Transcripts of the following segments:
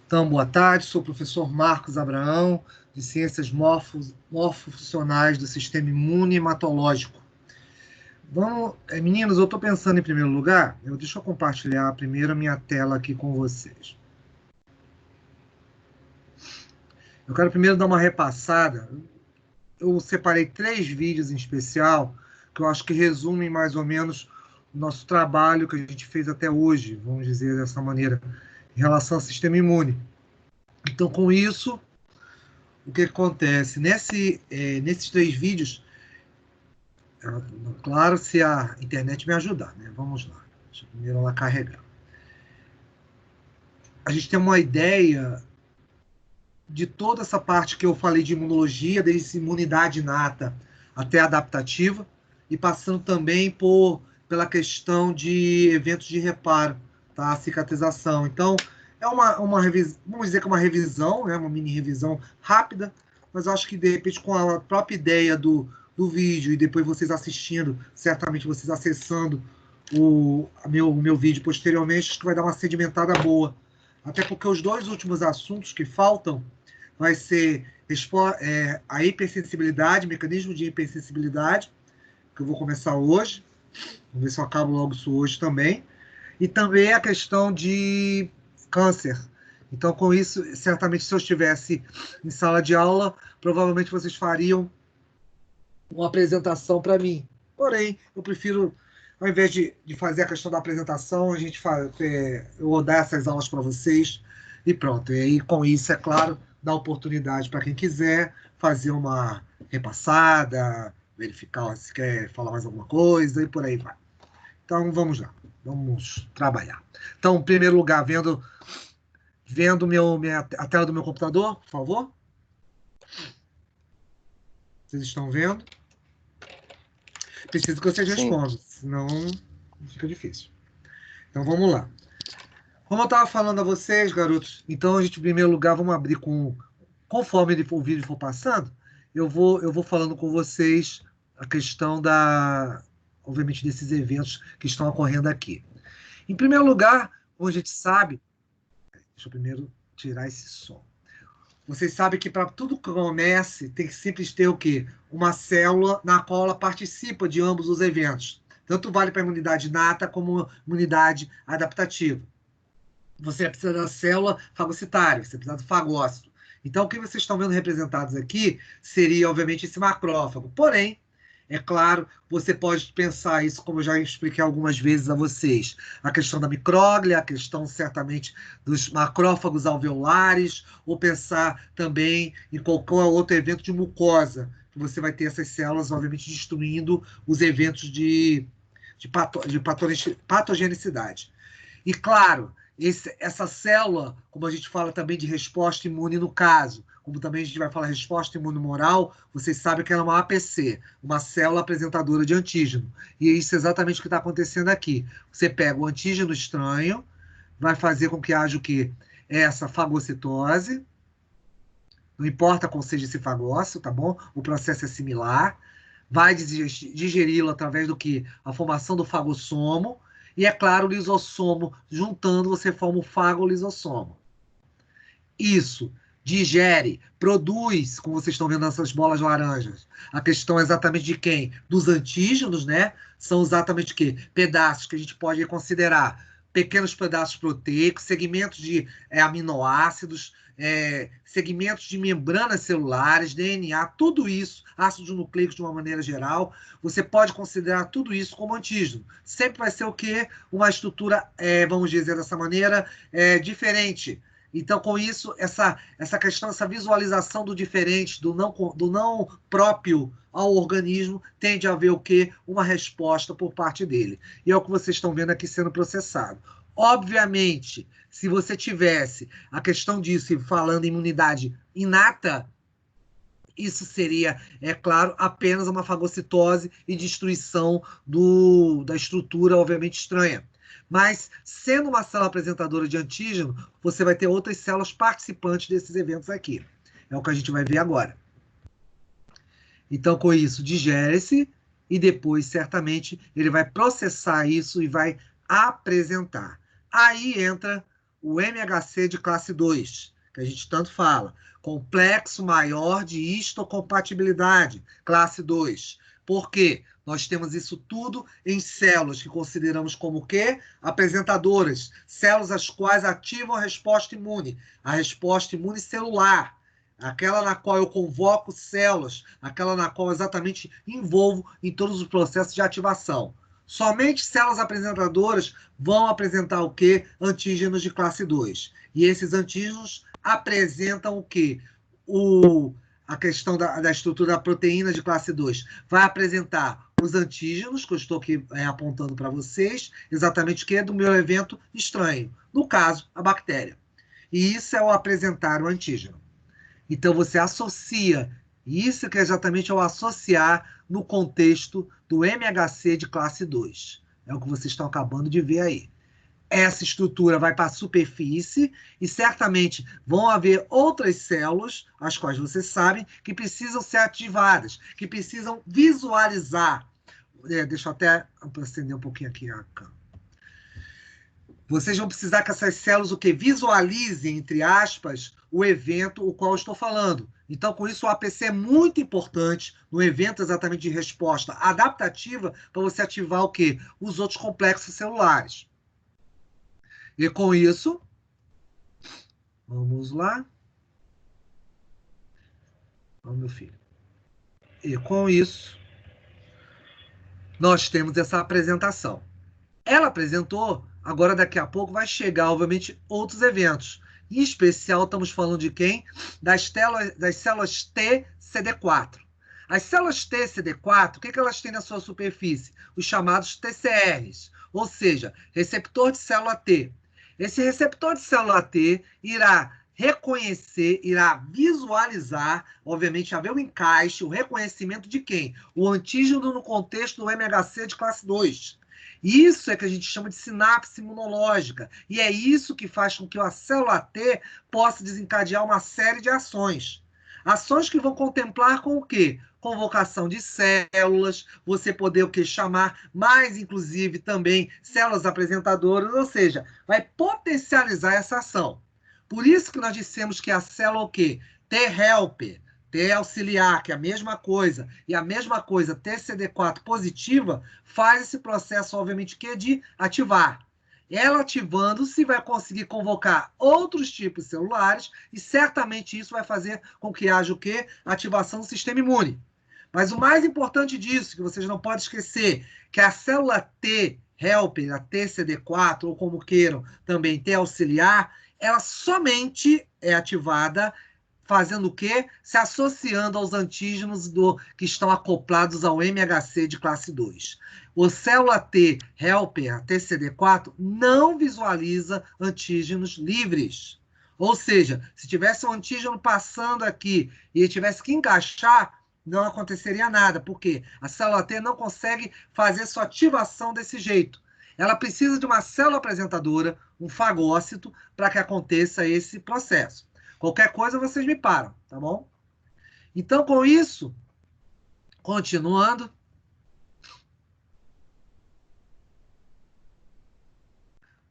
Então, boa tarde, sou o professor Marcos Abraão, de Ciências Morfofuncionais do Sistema Imune Hematológico. Vamos, meninos, eu estou pensando em primeiro lugar, deixa eu compartilhar primeiro a minha tela aqui com vocês. Eu quero primeiro dar uma repassada. Eu separei 3 vídeos em especial, que eu acho que resumem mais ou menos o nosso trabalho que a gente fez até hoje, vamos dizer dessa maneira, em relação ao sistema imune. Então, com isso, o que acontece? Nesses 3 vídeos, claro, se a internet me ajudar, né? Vamos lá. Deixa eu primeiro ela carregar. A gente tem uma ideia de toda essa parte que eu falei de imunologia, desde imunidade inata até adaptativa, e passando também pela questão de eventos de reparo, tá? Cicatrização. Então, é uma revisão, vamos dizer que é uma revisão, né? Uma mini revisão rápida, mas eu acho que, de repente, com a própria ideia do vídeo e depois vocês assistindo, certamente vocês acessando o meu vídeo posteriormente, acho que vai dar uma sedimentada boa. Até porque os 2 últimos assuntos que faltam vai ser a hipersensibilidade, mecanismo de hipersensibilidade, que eu vou começar hoje. Vamos ver se eu acabo logo isso hoje também. E também a questão de câncer. Então, com isso, certamente, se eu estivesse em sala de aula, provavelmente vocês fariam uma apresentação para mim. Porém, eu prefiro, ao invés de fazer a questão da apresentação, a gente eu vou dar essas aulas para vocês e pronto. E aí, com isso, é claro, dá oportunidade para quem quiser fazer uma repassada, verificar se quer falar mais alguma coisa e por aí vai. Então, vamos lá. Vamos trabalhar. Então, em primeiro lugar, vendo a tela do meu computador, por favor. Vocês estão vendo? Preciso que vocês respondam, senão fica difícil. Então, vamos lá. Como eu estava falando a vocês, garotos, então a gente, em primeiro lugar, vamos abrir conforme o vídeo for passando, eu vou falando com vocês a questão obviamente, desses eventos que estão ocorrendo aqui. Em primeiro lugar, como a gente sabe, deixa eu primeiro tirar esse som. Vocês sabem que para tudo que comece, tem que sempre ter o quê? Uma célula na qual ela participa de ambos os eventos. Tanto vale para a imunidade inata como imunidade adaptativa. Você precisa da célula fagocitária, você precisa do fagócito. Então, o que vocês estão vendo representados aqui seria, obviamente, esse macrófago. Porém, é claro, você pode pensar isso, como eu já expliquei algumas vezes a vocês, a questão da micróglia, a questão, certamente, dos macrófagos alveolares, ou pensar também em qualquer outro evento de mucosa, que você vai ter essas células, obviamente, destruindo os eventos de patogenicidade. E, claro, essa célula, como a gente fala também de resposta imune no caso, como também a gente vai falar resposta imune humoral, vocês sabem que ela é uma APC, uma célula apresentadora de antígeno. E é isso exatamente o que está acontecendo aqui. Você pega o antígeno estranho, vai fazer com que haja o quê? Essa fagocitose, não importa qual seja esse fagócito, tá bom? O processo é similar, vai digeri-lo através do que? A formação do fagossomo, e, é claro, o lisossomo, juntando, você forma o fagolissossomo. Isso digere, produz, como vocês estão vendo nessas bolas laranjas. A questão é exatamente de quem? Dos antígenos, né? São exatamente o quê? Pedaços que a gente pode considerar pequenos pedaços proteicos, segmentos de aminoácidos, segmentos de membranas celulares, DNA, tudo isso, ácidos nucleicos de uma maneira geral, você pode considerar tudo isso como antígeno. Sempre vai ser o quê? Uma estrutura, vamos dizer dessa maneira, diferente. Então, com isso, essa questão, essa visualização do diferente, do não próprio ao organismo, tende a haver o quê? Uma resposta por parte dele. E é o que vocês estão vendo aqui sendo processado. Obviamente, se você tivesse a questão disso, falando em imunidade inata, isso seria, é claro, apenas uma fagocitose e destruição da estrutura, obviamente, estranha. Mas, sendo uma célula apresentadora de antígeno, você vai ter outras células participantes desses eventos aqui. É o que a gente vai ver agora. Então, com isso, digere-se e depois, certamente, ele vai processar isso e vai apresentar. Aí entra o MHC de classe 2, que a gente tanto fala. Complexo maior de histocompatibilidade, classe 2. Por quê? Nós temos isso tudo em células que consideramos como o quê? Apresentadoras. Células as quais ativam a resposta imune. A resposta imune celular. Aquela na qual eu convoco células. Aquela na qual exatamente envolvo em todos os processos de ativação. Somente células apresentadoras vão apresentar o quê? Antígenos de classe 2. E esses antígenos apresentam o quê? A questão da estrutura da proteína de classe 2 vai apresentar os antígenos, que eu estou aqui apontando para vocês, exatamente o que é do meu evento estranho. No caso, a bactéria. E isso é o apresentar o antígeno. Então, você associa, isso que é exatamente o associar no contexto do MHC de classe 2. É o que vocês estão acabando de ver aí. Essa estrutura vai para a superfície e certamente vão haver outras células, as quais vocês sabem, que precisam ser ativadas, que precisam visualizar. Deixa eu até acender um pouquinho aqui a câmera. Vocês vão precisar que essas células o quê? Visualizem, entre aspas, o evento o qual eu estou falando. Então, com isso, o APC é muito importante no evento exatamente de resposta adaptativa para você ativar o quê? Os outros complexos celulares. E com isso, vamos lá. Vamos, meu filho. E com isso, nós temos essa apresentação. Ela apresentou, agora daqui a pouco vai chegar, obviamente, outros eventos. Em especial, estamos falando de quem? Das células T CD4. As células T CD4, o que elas têm na sua superfície? Os chamados TCRs, ou seja, receptor de célula T. Esse receptor de célula T irá reconhecer, irá visualizar, obviamente, haver o encaixe, o reconhecimento de quem? O antígeno no contexto do MHC de classe 2. Isso é que a gente chama de sinapse imunológica. E é isso que faz com que a célula T possa desencadear uma série de ações. Ações que vão contemplar com o quê? Convocação de células, você poder o quê? Chamar mais, inclusive, também células apresentadoras, ou seja, vai potencializar essa ação. Por isso que nós dissemos que a célula o quê? T-helper, T-auxiliar, que é a mesma coisa, e a mesma coisa, TCD4 positiva, faz esse processo, obviamente, que é de ativar. Ela ativando-se vai conseguir convocar outros tipos celulares e certamente isso vai fazer com que haja o quê? Ativação do sistema imune. Mas o mais importante disso, que vocês não podem esquecer, que a célula T helper, a TCD4, ou como queiram, também T auxiliar, ela somente é ativada fazendo o quê? Se associando aos antígenos que estão acoplados ao MHC de classe 2. O célula T helper, a TCD4, não visualiza antígenos livres. Ou seja, se tivesse um antígeno passando aqui e ele tivesse que encaixar, não aconteceria nada, porque a célula T não consegue fazer sua ativação desse jeito. Ela precisa de uma célula apresentadora, um fagócito, para que aconteça esse processo. Qualquer coisa vocês me param, tá bom? Então, com isso, continuando,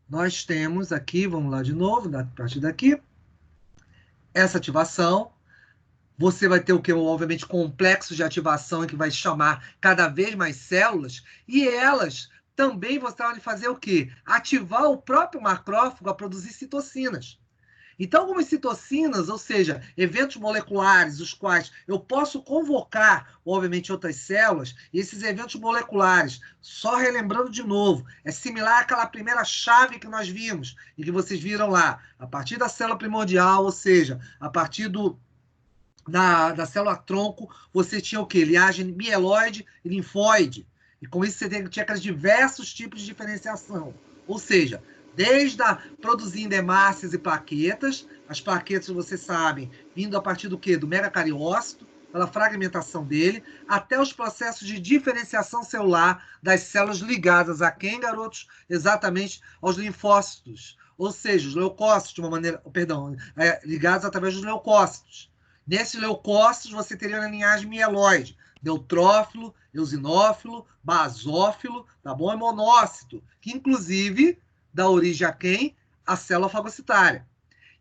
nós temos aqui, vamos lá de novo, a partir daqui, essa ativação. Você vai ter o que? Obviamente, complexo de ativação que vai chamar cada vez mais células, e elas também vão fazer o quê? Ativar o próprio macrófago a produzir citocinas. Então, algumas citocinas, ou seja, eventos moleculares, os quais eu posso convocar, obviamente, outras células, e esses eventos moleculares, só relembrando de novo, é similar àquela primeira chave que nós vimos, e que vocês viram lá, a partir da célula primordial, ou seja, a partir da célula-tronco, você tinha o quê? Liagem mieloide e linfóide. E com isso você tinha aqueles diversos tipos de diferenciação. Ou seja, desde a produzindo hemácias e plaquetas, as plaquetas, vocês sabem, vindo a partir do quê? Do megacariócito, pela fragmentação dele, até os processos de diferenciação celular das células ligadas a quem, garotos? Exatamente aos linfócitos. Ou seja, os leucócitos, de uma maneira, perdão, ligados através dos leucócitos. Nesses leucócitos, você teria a linhagem mieloide, neutrófilo, eosinófilo, basófilo, tá bom? E monócito, que inclusive dá origem a quem? a célula fagocitária.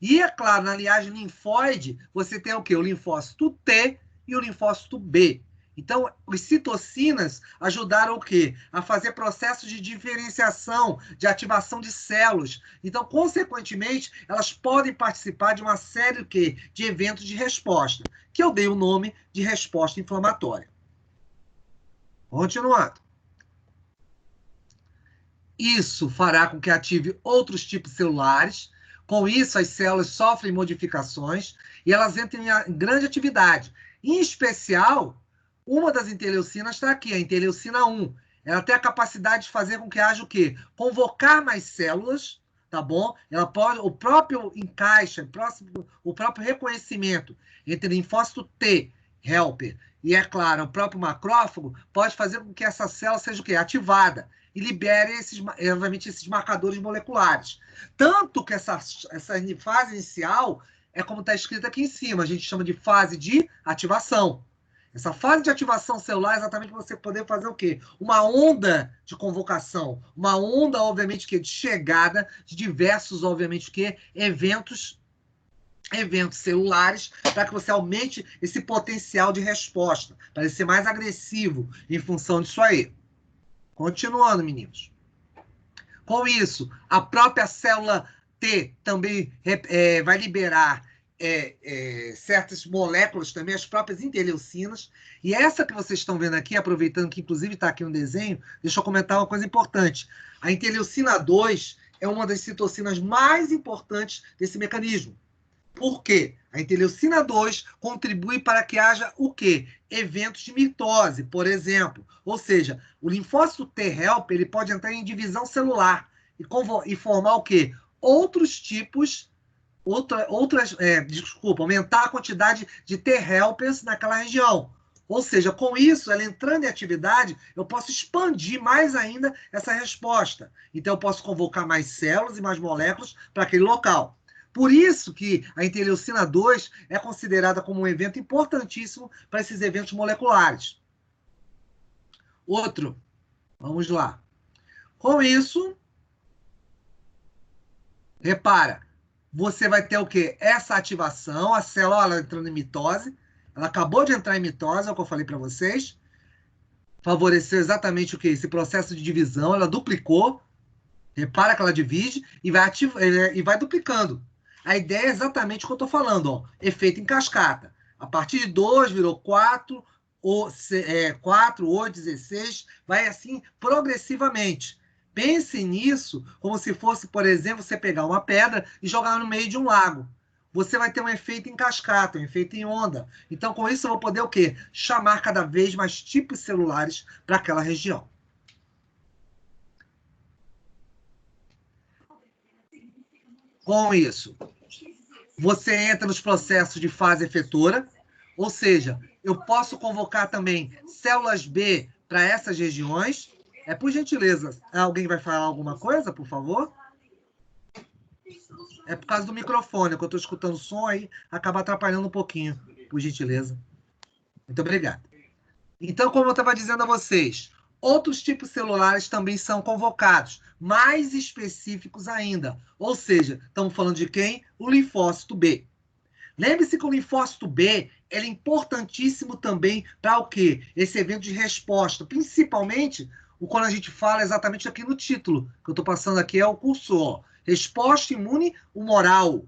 E, é claro, na linhagem linfóide, você tem o quê? O linfócito T e o linfócito B. Então, as citocinas ajudaram o quê? A fazer processos de diferenciação, de ativação de células. Então, consequentemente, elas podem participar de uma série o quê? De eventos de resposta, que eu dei o nome de resposta inflamatória. Continuando. Isso fará com que ative outros tipos celulares. Com isso, as células sofrem modificações e elas entram em grande atividade. Em especial, uma das interleucinas está aqui, a interleucina 1. Ela tem a capacidade de fazer com que haja o quê? Convocar mais células, tá bom? Ela pode, o próprio encaixe, o próprio reconhecimento entre linfócito T, helper, e, é claro, o próprio macrófago, pode fazer com que essa célula seja o quê? Ativada e libere, obviamente, esses marcadores moleculares. Tanto que essa fase inicial é como está escrito aqui em cima, a gente chama de fase de ativação. Essa fase de ativação celular é exatamente para você poder fazer o quê? Uma onda de convocação, uma onda, obviamente, de chegada de diversos, obviamente, eventos celulares, para que você aumente esse potencial de resposta, para ele ser mais agressivo em função disso aí. Continuando, meninos. Com isso, a própria célula T também vai liberar certas moléculas também, as próprias interleucinas. E essa que vocês estão vendo aqui, aproveitando que inclusive está aqui no desenho, deixa eu comentar uma coisa importante. A interleucina 2 é uma das citocinas mais importantes desse mecanismo. Por quê? A interleucina 2 contribui para que haja o quê? Eventos de mitose, por exemplo. Ou seja, o linfócito T-helper ele pode entrar em divisão celular e formar o quê? Outros tipos, aumentar a quantidade de T-helpers naquela região. Ou seja, com isso, ela entrando em atividade, eu posso expandir mais ainda essa resposta. Então, eu posso convocar mais células e mais moléculas para aquele local. Por isso que a interleucina 2 é considerada como um evento importantíssimo para esses eventos moleculares. Outro, vamos lá. Com isso, repara, você vai ter o quê? Essa ativação, a célula ela entrando em mitose, ela acabou de entrar em mitose, é o que eu falei para vocês, favoreceu exatamente o quê? Esse processo de divisão, ela duplicou, repara que ela divide e vai duplicando. A ideia é exatamente o que eu estou falando, ó, efeito em cascata. A partir de 2 virou 4, 4, 8, 16, vai assim progressivamente. Pense nisso como se fosse, por exemplo, você pegar uma pedra e jogar no meio de um lago. Você vai ter um efeito em cascata, um efeito em onda. Então, com isso, eu vou poder o quê? Chamar cada vez mais tipos celulares para aquela região. Com isso, você entra nos processos de fase efetora, ou seja, eu posso convocar também células B para essas regiões. Por gentileza, alguém vai falar alguma coisa, por favor? É por causa do microfone, que eu estou escutando o som aí, acaba atrapalhando um pouquinho, por gentileza. Muito obrigado. Então, como eu estava dizendo a vocês, outros tipos celulares também são convocados, mais específicos ainda. Ou seja, estamos falando de quem? O linfócito B. Lembre-se que o linfócito B é importantíssimo também para o quê? Esse evento de resposta, principalmente quando a gente fala exatamente aqui no título, que eu estou passando aqui é o cursor. Resposta imune humoral.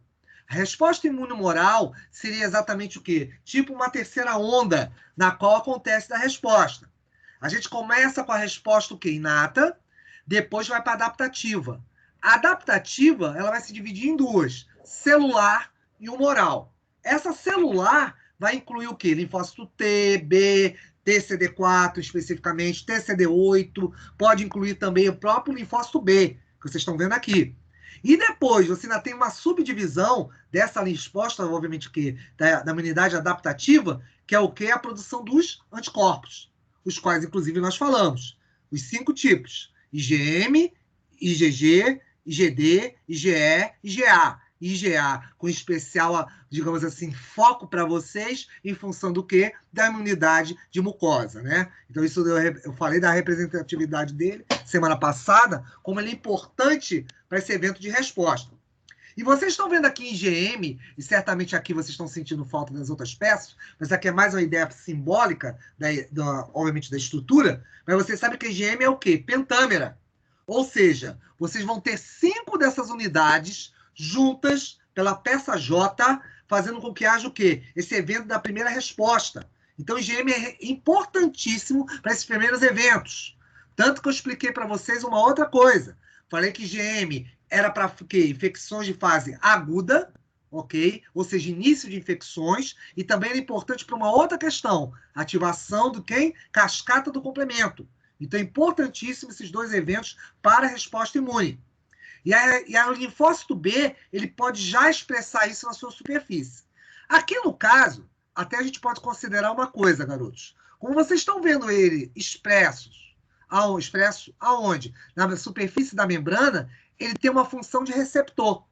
A resposta imune humoral seria exatamente o quê? Tipo uma terceira onda, na qual acontece a resposta. A gente começa com a resposta o quê? Inata, depois vai para a adaptativa. A adaptativa ela vai se dividir em duas, celular e humoral. Essa celular vai incluir o quê? Linfócito T, B, TCD4 especificamente, TCD8, pode incluir também o próprio linfócito B, que vocês estão vendo aqui. E depois, você ainda tem uma subdivisão dessa resposta, obviamente, da imunidade adaptativa, que é o quê? A produção dos anticorpos, os quais, inclusive, nós falamos. Os 5 tipos: IgM, IgG, IgD, IgE, IgA. IgA com especial, digamos assim, foco para vocês em função do quê? Da imunidade de mucosa, né? Então, isso eu falei da representatividade dele semana passada, como ele é importante para esse evento de resposta. E vocês estão vendo aqui em IgM, e certamente aqui vocês estão sentindo falta das outras peças, mas aqui é mais uma ideia simbólica, obviamente, da estrutura, mas vocês sabem que IgM é o quê? Pentâmera. Ou seja, vocês vão ter 5 dessas unidades juntas pela peça J, fazendo com que haja o quê? Esse evento da primeira resposta. Então, IgM é importantíssimo para esses primeiros eventos. Tanto que eu expliquei para vocês uma outra coisa. Falei que IgM era para infecções de fase aguda, ok? Ou seja, início de infecções, e também era importante para uma outra questão, ativação do quem? Cascata do complemento. Então, é importantíssimo esses 2 eventos para a resposta imune. E o linfócito B, ele pode já expressar isso na sua superfície. Aqui, no caso, até a gente pode considerar uma coisa, garotos. Como vocês estão vendo ele expresso aonde? Na superfície da membrana, ele tem uma função de receptor.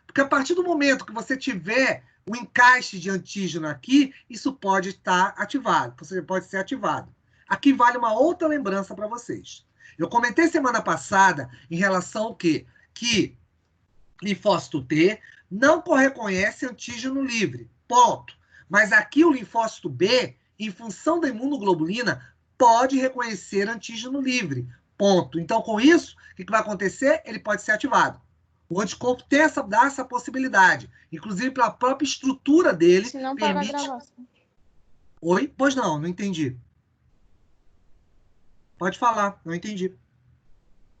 Porque a partir do momento que você tiver o encaixe de antígeno aqui, isso pode estar ativado, pode ser ativado. Aqui vale uma outra lembrança para vocês. Eu comentei semana passada em relação ao quê? Que linfócito T não reconhece antígeno livre, ponto. Mas aqui o linfócito B, em função da imunoglobulina, pode reconhecer antígeno livre, ponto. Então, com isso, o que vai acontecer? Ele pode ser ativado. O anticorpo dá essa possibilidade. Inclusive, pela própria estrutura dele, Se não permite... parar a gravação. Oi? Pois não entendi. Pode falar, não entendi.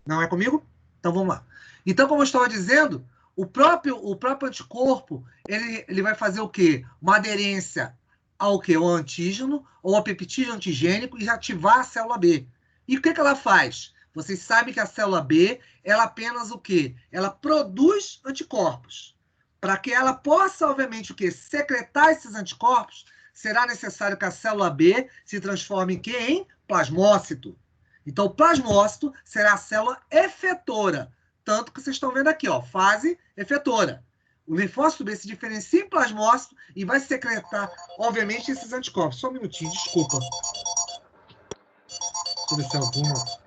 Não é comigo? Então, vamos lá. Então, como eu estava dizendo, o próprio anticorpo, ele vai fazer o quê? Uma aderência ao quê? Ao antígeno, ou ao peptídeo antigênico, e ativar a célula B. E o que ela faz? Vocês sabem que a célula B, ela apenas o quê? Ela produz anticorpos. Para que ela possa, obviamente, o quê? Secretar esses anticorpos, será necessário que a célula B se transforme em quê? Em plasmócito. Então, o plasmócito será a célula efetora. Tanto que vocês estão vendo aqui, ó, fase efetora. O linfócito B se diferencia em plasmócito e vai secretar, obviamente, esses anticorpos. Só um minutinho, desculpa. Deixa eu ver se é alguma.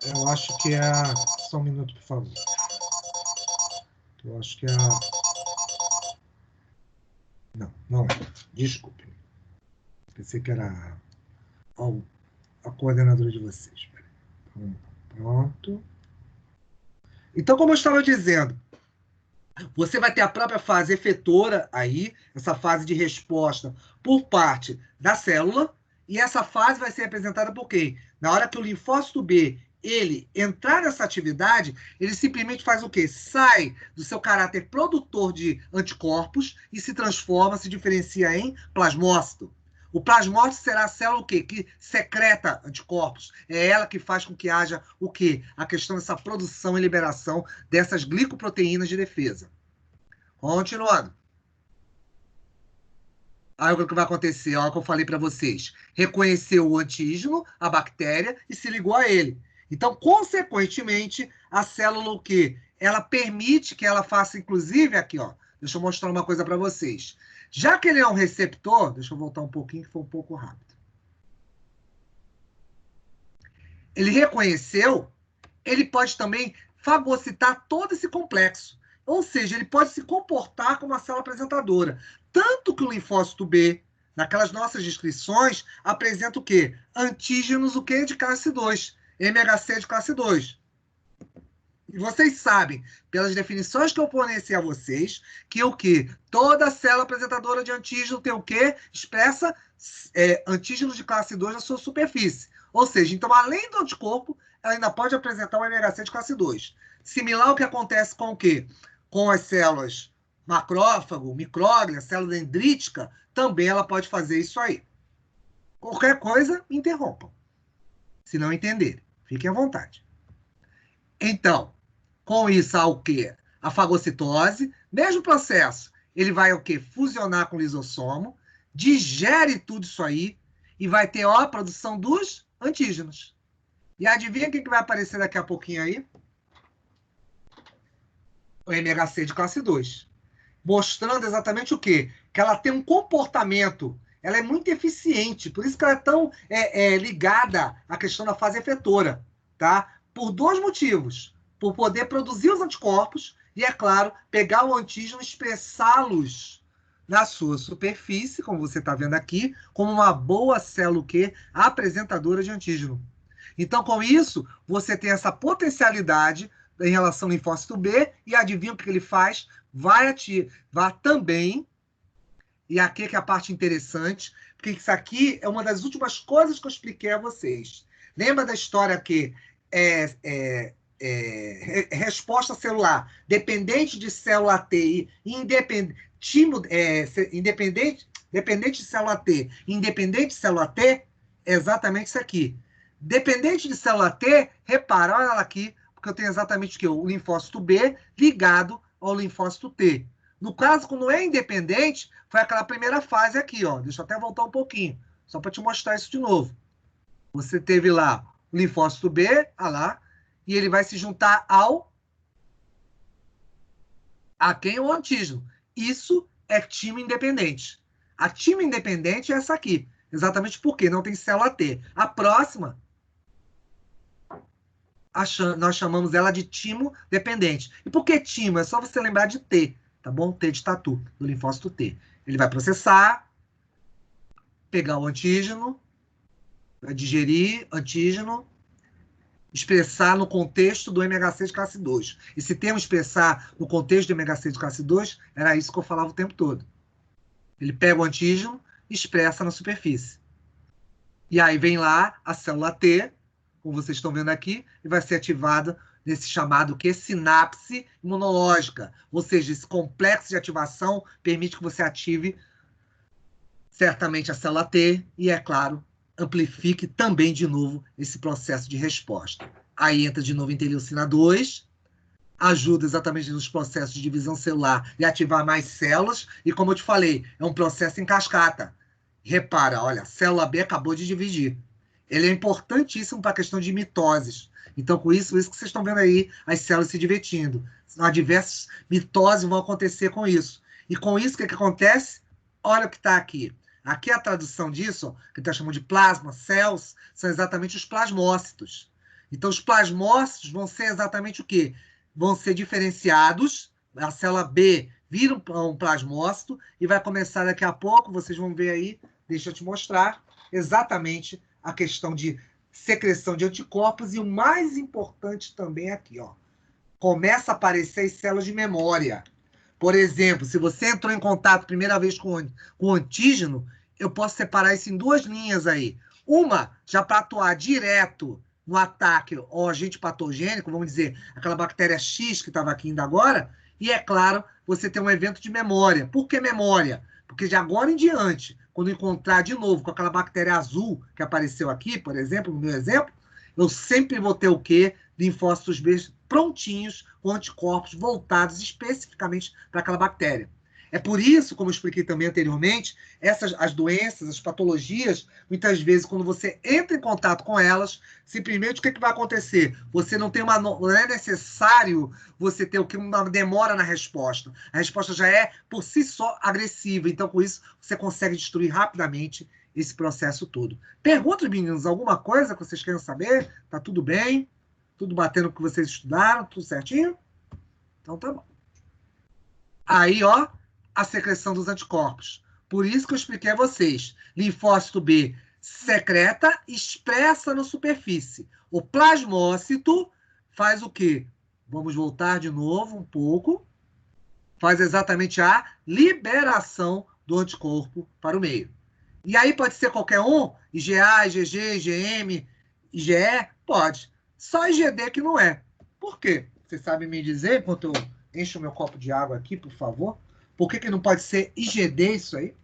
Eu acho que é a... Só um minuto, por favor. Eu acho que é a... Não é. Desculpe. Pensei que era a coordenadora de vocês. Pronto. Então, como eu estava dizendo, você vai ter a própria fase efetora aí, essa fase de resposta por parte da célula, e essa fase vai ser representada por quem? Na hora que o linfócito B ele entrar nessa atividade, ele simplesmente faz o quê? Sai do seu caráter produtor de anticorpos e se transforma, se diferencia em plasmócito. O plasmócito será a célula o quê? Que secreta anticorpos. É ela que faz com que haja o quê? A questão dessa produção e liberação dessas glicoproteínas de defesa. Continuando. Aí o que vai acontecer? Olha o que eu falei para vocês. Reconheceu o antígeno, a bactéria, e se ligou a ele. Então, consequentemente, a célula o quê? Ela permite que ela faça, inclusive, aqui, ó. Deixa eu mostrar uma coisa para vocês. Já que ele é um receptor, deixa eu voltar um pouquinho, que foi um pouco rápido. Ele reconheceu, ele pode também fagocitar todo esse complexo. Ou seja, ele pode se comportar como uma célula apresentadora. Tanto que o linfócito B, naquelas nossas descrições, apresenta o quê? Antígenos, o quê? De classe 2. MHC de classe 2. E vocês sabem, pelas definições que eu forneci a vocês, que o quê? Toda célula apresentadora de antígeno tem o quê? Expressa antígenos de classe 2 na sua superfície. Ou seja, então, além do anticorpo, ela ainda pode apresentar um MHC de classe 2. Similar ao que acontece com o quê? Com as células macrófago, micróglia, célula dendrítica, também ela pode fazer isso aí. Qualquer coisa, interrompam. Se não entenderem, fiquem à vontade. Então, com isso, há o quê? A fagocitose, mesmo processo, ele vai o quê? Fusionar com o lisossomo, digere tudo isso aí e vai ter ó, a produção dos antígenos. E adivinha o que vai aparecer daqui a pouquinho aí? O MHC de classe 2. Mostrando exatamente o quê? Que ela tem um comportamento, ela é muito eficiente, por isso que ela é tão ligada à questão da fase efetora, tá? Por 2 motivos. Por poder produzir os anticorpos e, é claro, pegar o antígeno e expressá-los na sua superfície, como você está vendo aqui, como uma boa célula o quê? Apresentadora de antígeno. Então, com isso, você tem essa potencialidade em relação ao linfócito B, e adivinha o que ele faz? Vai ativar também, e aqui que é a parte interessante, porque isso aqui é uma das últimas coisas que eu expliquei a vocês. Lembra da história que resposta celular dependente de célula T e dependente de célula T e independente de célula T? É exatamente isso aqui. Dependente de célula T, repara, olha ela aqui, porque eu tenho exatamente o que? O linfócito B ligado ao linfócito T. No caso, quando é independente, foi aquela primeira fase aqui, ó. Deixa eu até voltar um pouquinho, só para te mostrar isso de novo. Você teve lá o linfócito B, olha lá, e ele vai se juntar a quem? O antígeno. Isso é time independente. A time independente é essa aqui. Exatamente porque não tem célula T. A próxima, nós chamamos ela de timo dependente. E por que timo? É só você lembrar de T, tá bom? T de tatu, do linfócito T. Ele vai processar, pegar o antígeno, vai digerir antígeno, expressar no contexto do MHC de classe 2. Esse termo expressar no contexto do MHC de classe 2 era isso que eu falava o tempo todo. Ele pega o antígeno e expressa na superfície. E aí vem lá a célula T, como vocês estão vendo aqui, e vai ser ativada nesse chamado que sinapse imunológica. Ou seja, esse complexo de ativação permite que você ative certamente a célula T e, é claro, amplifique também de novo esse processo de resposta. Aí entra de novo a interleucina 2, ajuda exatamente nos processos de divisão celular e ativar mais células, e como eu te falei, é um processo em cascata. Repara, olha, a célula B acabou de dividir. Ele é importantíssimo para a questão de mitoses. Então, com isso que vocês estão vendo aí, as células se divertindo. Diversas mitoses vão acontecer com isso. E com isso, o que acontece? Olha o que está aqui. Aqui a tradução disso, ó, que está chamando de plasma cells, são exatamente os plasmócitos. Então, os plasmócitos vão ser exatamente o quê? Vão ser diferenciados, a célula B vira um plasmócito e vai começar daqui a pouco, vocês vão ver aí, deixa eu te mostrar, exatamente a questão de secreção de anticorpos e o mais importante também aqui, ó, começa a aparecer as células de memória. Por exemplo, se você entrou em contato primeira vez com o antígeno, eu posso separar isso em duas linhas aí. Uma, já para atuar direto no ataque ao agente patogênico, vamos dizer, aquela bactéria X que estava aqui ainda agora, e, é claro, você tem um evento de memória. Por que memória? Porque de agora em diante, quando encontrar de novo com aquela bactéria azul que apareceu aqui, por exemplo, no meu exemplo, eu sempre vou ter o quê? Linfócitos B prontinhos, com anticorpos voltados especificamente para aquela bactéria. É por isso, como eu expliquei também anteriormente, as doenças, as patologias, muitas vezes, quando você entra em contato com elas, simplesmente o que vai acontecer? Você não é necessário você ter uma demora na resposta. A resposta já é, por si só, agressiva. Então, com isso, você consegue destruir rapidamente esse processo todo. Perguntas, meninos, alguma coisa que vocês queiram saber? Tá tudo bem? Tudo batendo com o que vocês estudaram? Tudo certinho? Então tá bom. Aí, ó, a secreção dos anticorpos. Por isso que eu expliquei a vocês. Linfócito B secreta, expressa na superfície. O plasmócito faz o quê? Vamos voltar de novo um pouco. Faz exatamente a liberação do anticorpo para o meio. E aí pode ser qualquer um? IgA, IgG, IgM, IgE? Pode. Só IgD que não é. Por quê? Você sabe me dizer, enquanto eu encho o meu copo de água aqui, por favor? Por que não pode ser IgD isso aí?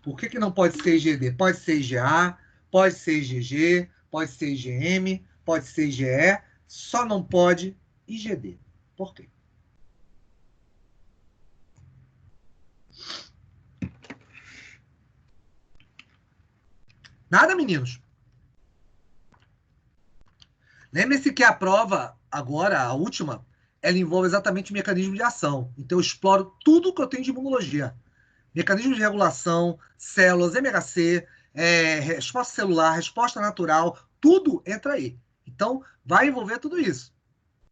Por que não pode ser IgD? Pode ser IgA, pode ser IgG, pode ser IgM, pode ser IgE, só não pode IgD. Por quê? Nada, meninos? Lembre-se que a prova, agora, a última, ela envolve exatamente o mecanismo de ação. Então, eu exploro tudo que eu tenho de imunologia. Mecanismo de regulação, células, MHC, resposta celular, resposta natural, tudo entra aí. Então, vai envolver tudo isso.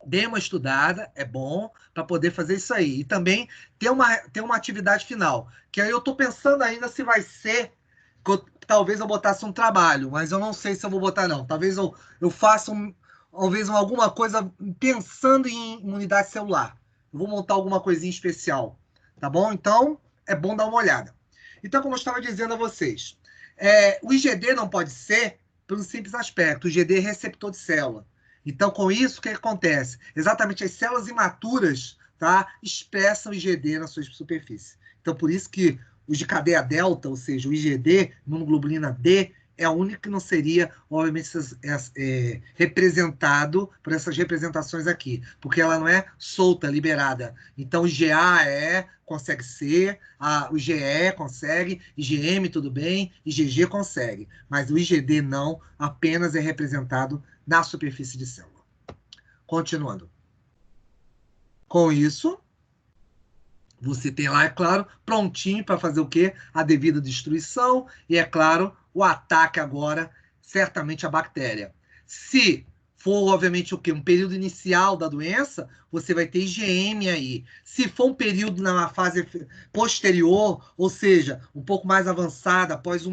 Dê uma estudada, é bom, para poder fazer isso aí. E também ter uma atividade final, que aí eu estou pensando ainda se vai ser, talvez eu botasse um trabalho, mas eu não sei se eu vou botar, não. Talvez eu faça talvez alguma coisa pensando em imunidade celular. Eu vou montar alguma coisinha especial, tá bom? Então, é bom dar uma olhada. Então, como eu estava dizendo a vocês, o IgD não pode ser por um simples aspecto. O IgD é receptor de célula. Então, com isso, o que acontece? Exatamente as células imaturas, tá, expressam IgD na sua superfície. Então, por isso que os de cadeia delta, ou seja, o IgD, imunoglobulina D, é a única que não seria, obviamente, representado por essas representações aqui, porque ela não é solta, liberada. Então, o IgA consegue ser, o IgE consegue, IgM tudo bem, IgG consegue, mas o IgD não, apenas é representado na superfície de célula. Continuando. Com isso, você tem lá, é claro, prontinho para fazer o quê? A devida destruição e, é claro, o ataque agora, certamente, à bactéria. Se for, obviamente, o quê? Um período inicial da doença, você vai ter IgM aí. Se for um período na fase posterior, ou seja, um pouco mais avançada, após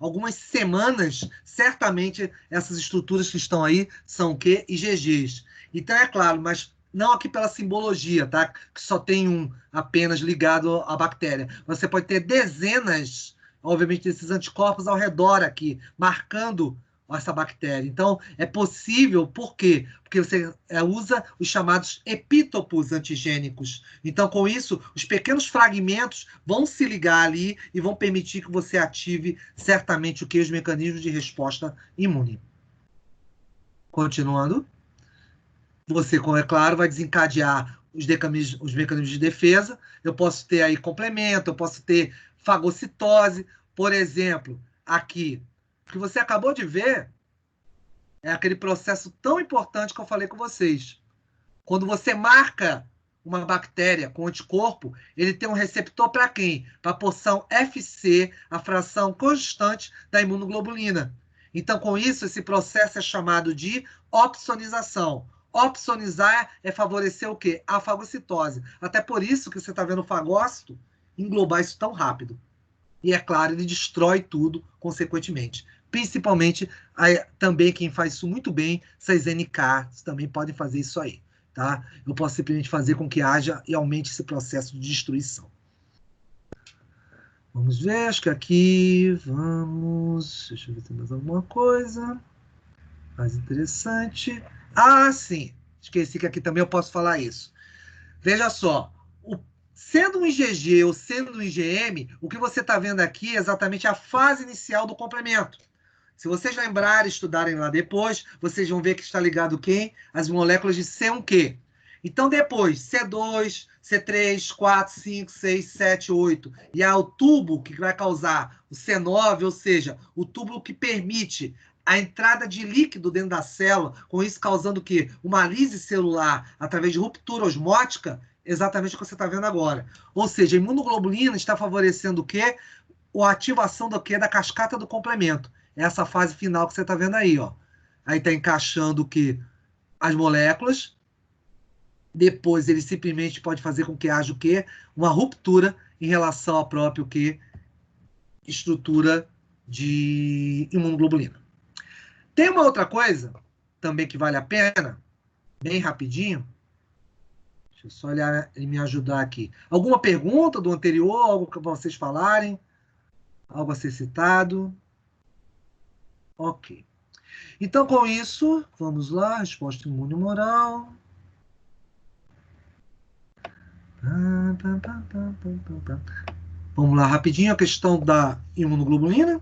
algumas semanas, certamente essas estruturas que estão aí são o quê? IgGs. Então, é claro, mas não aqui pela simbologia, tá? Que só tem um apenas ligado à bactéria. Você pode ter dezenas, obviamente, desses anticorpos ao redor aqui, marcando essa bactéria. Então, é possível, por quê? Porque você usa os chamados epítopos antigênicos. Então, com isso, os pequenos fragmentos vão se ligar ali e vão permitir que você ative certamente o que? Os mecanismos de resposta imune. Continuando. Você, como é claro, vai desencadear os mecanismos de defesa. Eu posso ter aí complemento, eu posso ter fagocitose, por exemplo, aqui. O que você acabou de ver é aquele processo tão importante que eu falei com vocês. Quando você marca uma bactéria com anticorpo, ele tem um receptor para quem? Para a porção FC, a fração constante da imunoglobulina. Então, com isso, esse processo é chamado de opsonização. Opsonizar é favorecer o quê? A fagocitose. Até por isso que você está vendo o fagócito englobar isso tão rápido. E, é claro, ele destrói tudo, consequentemente. Principalmente, também quem faz isso muito bem, essas NKs também podem fazer isso aí. Tá? Eu posso simplesmente fazer com que haja e aumente esse processo de destruição. Vamos ver, acho que aqui, vamos... Deixa eu ver se tem mais alguma coisa mais interessante. Ah, sim, esqueci que aqui também eu posso falar isso. Veja só, sendo um IgG ou sendo um IgM, o que você está vendo aqui é exatamente a fase inicial do complemento. Se vocês lembrarem, estudarem lá depois, vocês vão ver que está ligado quem? As moléculas de C1Q. Então, depois, C2, C3, 4, 5, 6, 7, 8. E há o tubo que vai causar o C9, ou seja, o túbulo que permite a entrada de líquido dentro da célula, com isso causando o quê? Uma lise celular através de ruptura osmótica, exatamente o que você está vendo agora. Ou seja, a imunoglobulina está favorecendo o quê? A ativação do quê? Da cascata do complemento. Essa fase final que você está vendo aí, ó. Aí está encaixando o quê? As moléculas. Depois ele simplesmente pode fazer com que haja o quê? Uma ruptura em relação à própria o quê? Estrutura de imunoglobulina. Tem uma outra coisa também que vale a pena, bem rapidinho. Deixa eu só olhar e me ajudar aqui. Alguma pergunta do anterior, algo que vocês falarem? Algo a ser citado? Ok. Então, com isso, vamos lá, resposta imune moral. Vamos lá, rapidinho, a questão da imunoglobulina.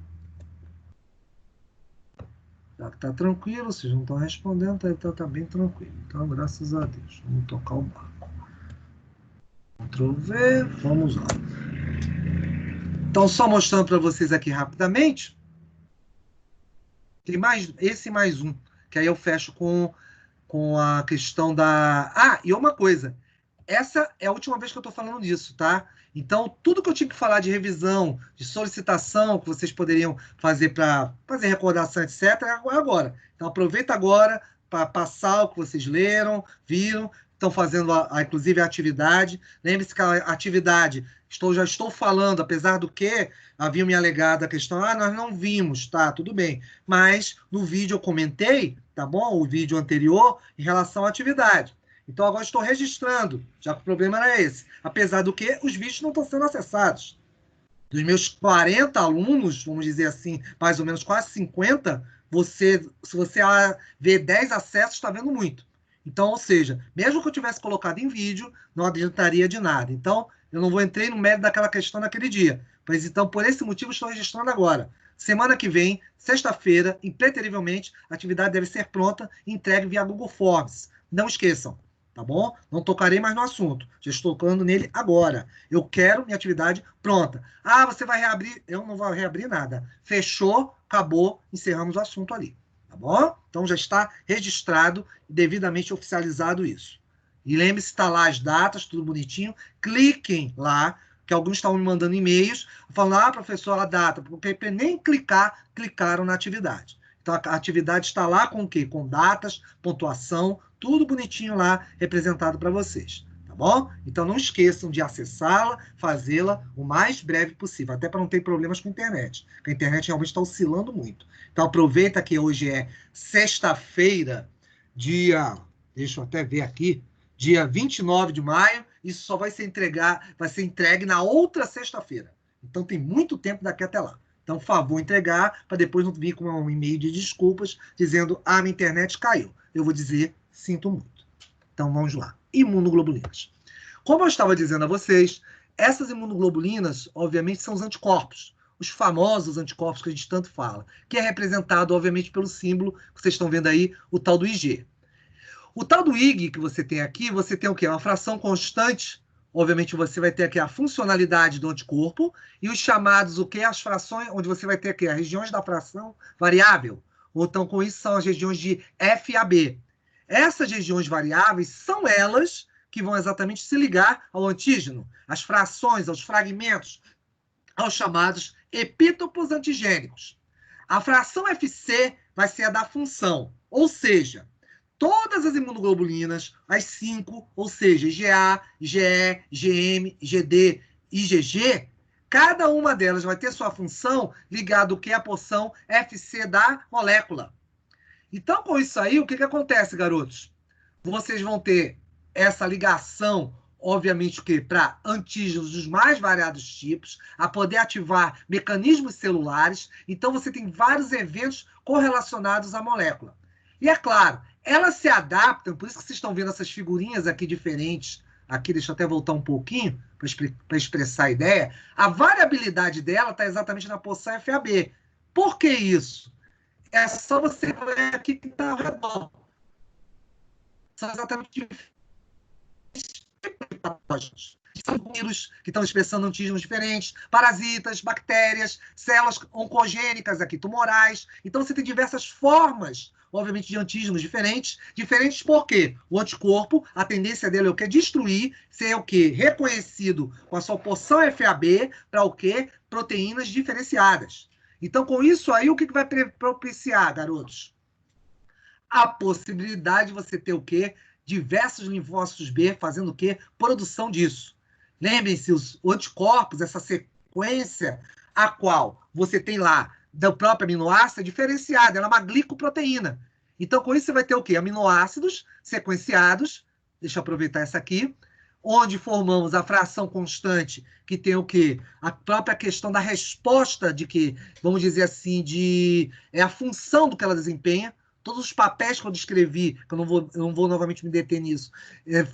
Já que está tranquilo, vocês não estão respondendo, então está bem tranquilo. Então, graças a Deus. Vamos tocar o barco. Ctrl V, vamos lá. Então, só mostrando para vocês aqui rapidamente. Tem esse mais um, que aí eu fecho com a questão da... Ah, e uma coisa. Essa é a última vez que eu estou falando disso, tá? Então, tudo que eu tinha que falar de revisão, de solicitação, que vocês poderiam fazer para fazer recordação, etc., é agora. Então, aproveita agora, para passar o que vocês leram, viram, estão fazendo, inclusive, a atividade. Lembre-se que a atividade, já estou falando, apesar do que havia me alegado a questão, nós não vimos, tá, tudo bem. Mas no vídeo eu comentei, tá bom? O vídeo anterior, em relação à atividade. Então agora estou registrando, já que o problema era esse. Apesar do que os vídeos não estão sendo acessados. Dos meus 40 alunos, vamos dizer assim, mais ou menos quase 50, se você vê 10 acessos, está vendo muito. Então, ou seja, mesmo que eu tivesse colocado em vídeo, não adiantaria de nada. Então, eu não vou entrar no mérito daquela questão naquele dia. Mas então, por esse motivo, estou registrando agora. Semana que vem, sexta-feira, impreterivelmente, a atividade deve ser pronta e entregue via Google Forms. Não esqueçam, tá bom? Não tocarei mais no assunto. Já estou tocando nele agora. Eu quero minha atividade pronta. Você vai reabrir? Eu não vou reabrir nada. Fechou, acabou, encerramos o assunto ali. Tá bom? Então já está registrado e devidamente oficializado isso. E lembre-se, está lá as datas, tudo bonitinho. Cliquem lá, que alguns estavam me mandando e-mails, falando, professor, a data, porque nem clicaram na atividade. Então, a atividade está lá com o quê? Com datas, pontuação, tudo bonitinho lá, representado para vocês. Tá bom? Então, não esqueçam de acessá-la, fazê-la o mais breve possível, até para não ter problemas com a internet, porque a internet realmente está oscilando muito. Então, aproveita que hoje é sexta-feira, deixa eu até ver aqui, dia 29 de maio, isso só vai ser entregue na outra sexta-feira. Então, tem muito tempo daqui até lá. Então, por favor, entregar, para depois não vir com um e-mail de desculpas, dizendo, minha internet caiu. Eu vou dizer, sinto muito. Então, vamos lá. Imunoglobulinas. Como eu estava dizendo a vocês, essas imunoglobulinas, obviamente, são os anticorpos. Os famosos anticorpos que a gente tanto fala, que é representado, obviamente, pelo símbolo que vocês estão vendo aí, o tal do IG. O tal do IG que você tem aqui, você tem o quê? Uma fração constante. Obviamente, você vai ter aqui a funcionalidade do anticorpo e os chamados, o quê? As frações, onde você vai ter aqui as regiões da fração variável. Ou então, com isso, são as regiões de F a B. Essas regiões variáveis são elas que vão exatamente se ligar ao antígeno, às frações, aos fragmentos, aos chamados epítopos antigênicos. A fração FC vai ser a da função, ou seja, todas as imunoglobulinas, as 5, ou seja, IgA, IgE, IgM, IgD e IgG, cada uma delas vai ter sua função ligada ao que é a porção FC da molécula. Então, com isso aí, o que acontece, garotos? Vocês vão ter essa ligação, obviamente, para antígenos dos mais variados tipos, a poder ativar mecanismos celulares. Então, você tem vários eventos correlacionados à molécula. E, é claro, elas se adaptam, por isso que vocês estão vendo essas figurinhas aqui diferentes. Aqui, deixa eu até voltar um pouquinho para expressar a ideia. A variabilidade dela está exatamente na porção FAB. Por que isso? É só você ver aqui que está ao redor. São exatamente diferentes tipos de patógenos. São vírus que estão expressando antígenos diferentes, parasitas, bactérias, células oncogênicas aqui, tumorais. Então, você tem diversas formas, obviamente, de antígenos diferentes. Diferentes por quê? O anticorpo, a tendência dele é o quê? Destruir, ser o quê? Reconhecido com a sua porção FAB para o quê? Proteínas diferenciadas. Então, com isso aí, o que vai propiciar, garotos? A possibilidade de você ter o quê? Diversos linfócitos B fazendo o quê? Produção disso. Lembrem-se, os anticorpos, essa sequência a qual você tem lá do próprio aminoácido é diferenciada, ela é uma glicoproteína. Então, com isso, você vai ter o quê? Aminoácidos sequenciados, deixa eu aproveitar essa aqui, onde formamos a fração constante, que tem o quê? A própria questão da resposta de que, vamos dizer assim, é a função do que ela desempenha. Todos os papéis que eu descrevi, que eu não vou novamente me deter nisso,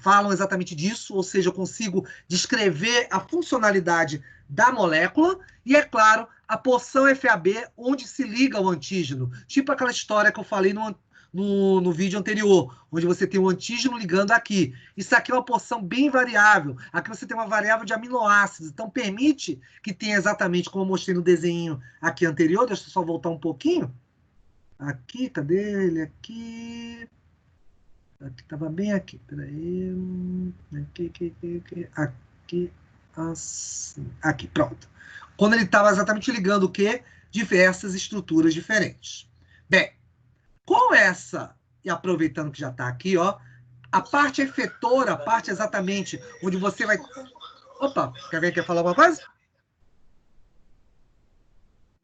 falam exatamente disso, ou seja, eu consigo descrever a funcionalidade da molécula e, é claro, a porção FAB, onde se liga ao antígeno. Tipo aquela história que eu falei no vídeo anterior, onde você tem o antígeno ligando aqui. Isso aqui é uma porção bem variável. Aqui você tem uma variável de aminoácidos. Então, permite que tenha exatamente, como eu mostrei no desenho aqui anterior, deixa eu só voltar um pouquinho. Aqui, cadê ele? Aqui. Estava bem aqui. Peraí. Aqui. Assim. Aqui, pronto. Quando ele estava exatamente ligando o quê? Diversas estruturas diferentes. Bem, com essa e aproveitando que já está aqui, ó, a parte efetora, a parte exatamente onde você vai... Opa, quer falar alguma coisa?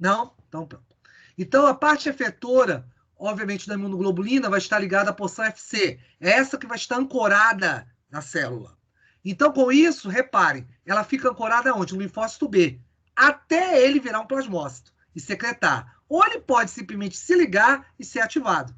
Não? Então pronto. Então, a parte efetora, obviamente, da imunoglobulina vai estar ligada à porção FC. É essa que vai estar ancorada na célula. Então, com isso, reparem, ela fica ancorada onde? No linfócito B, até ele virar um plasmócito e secretar. Ou ele pode simplesmente se ligar e ser ativado.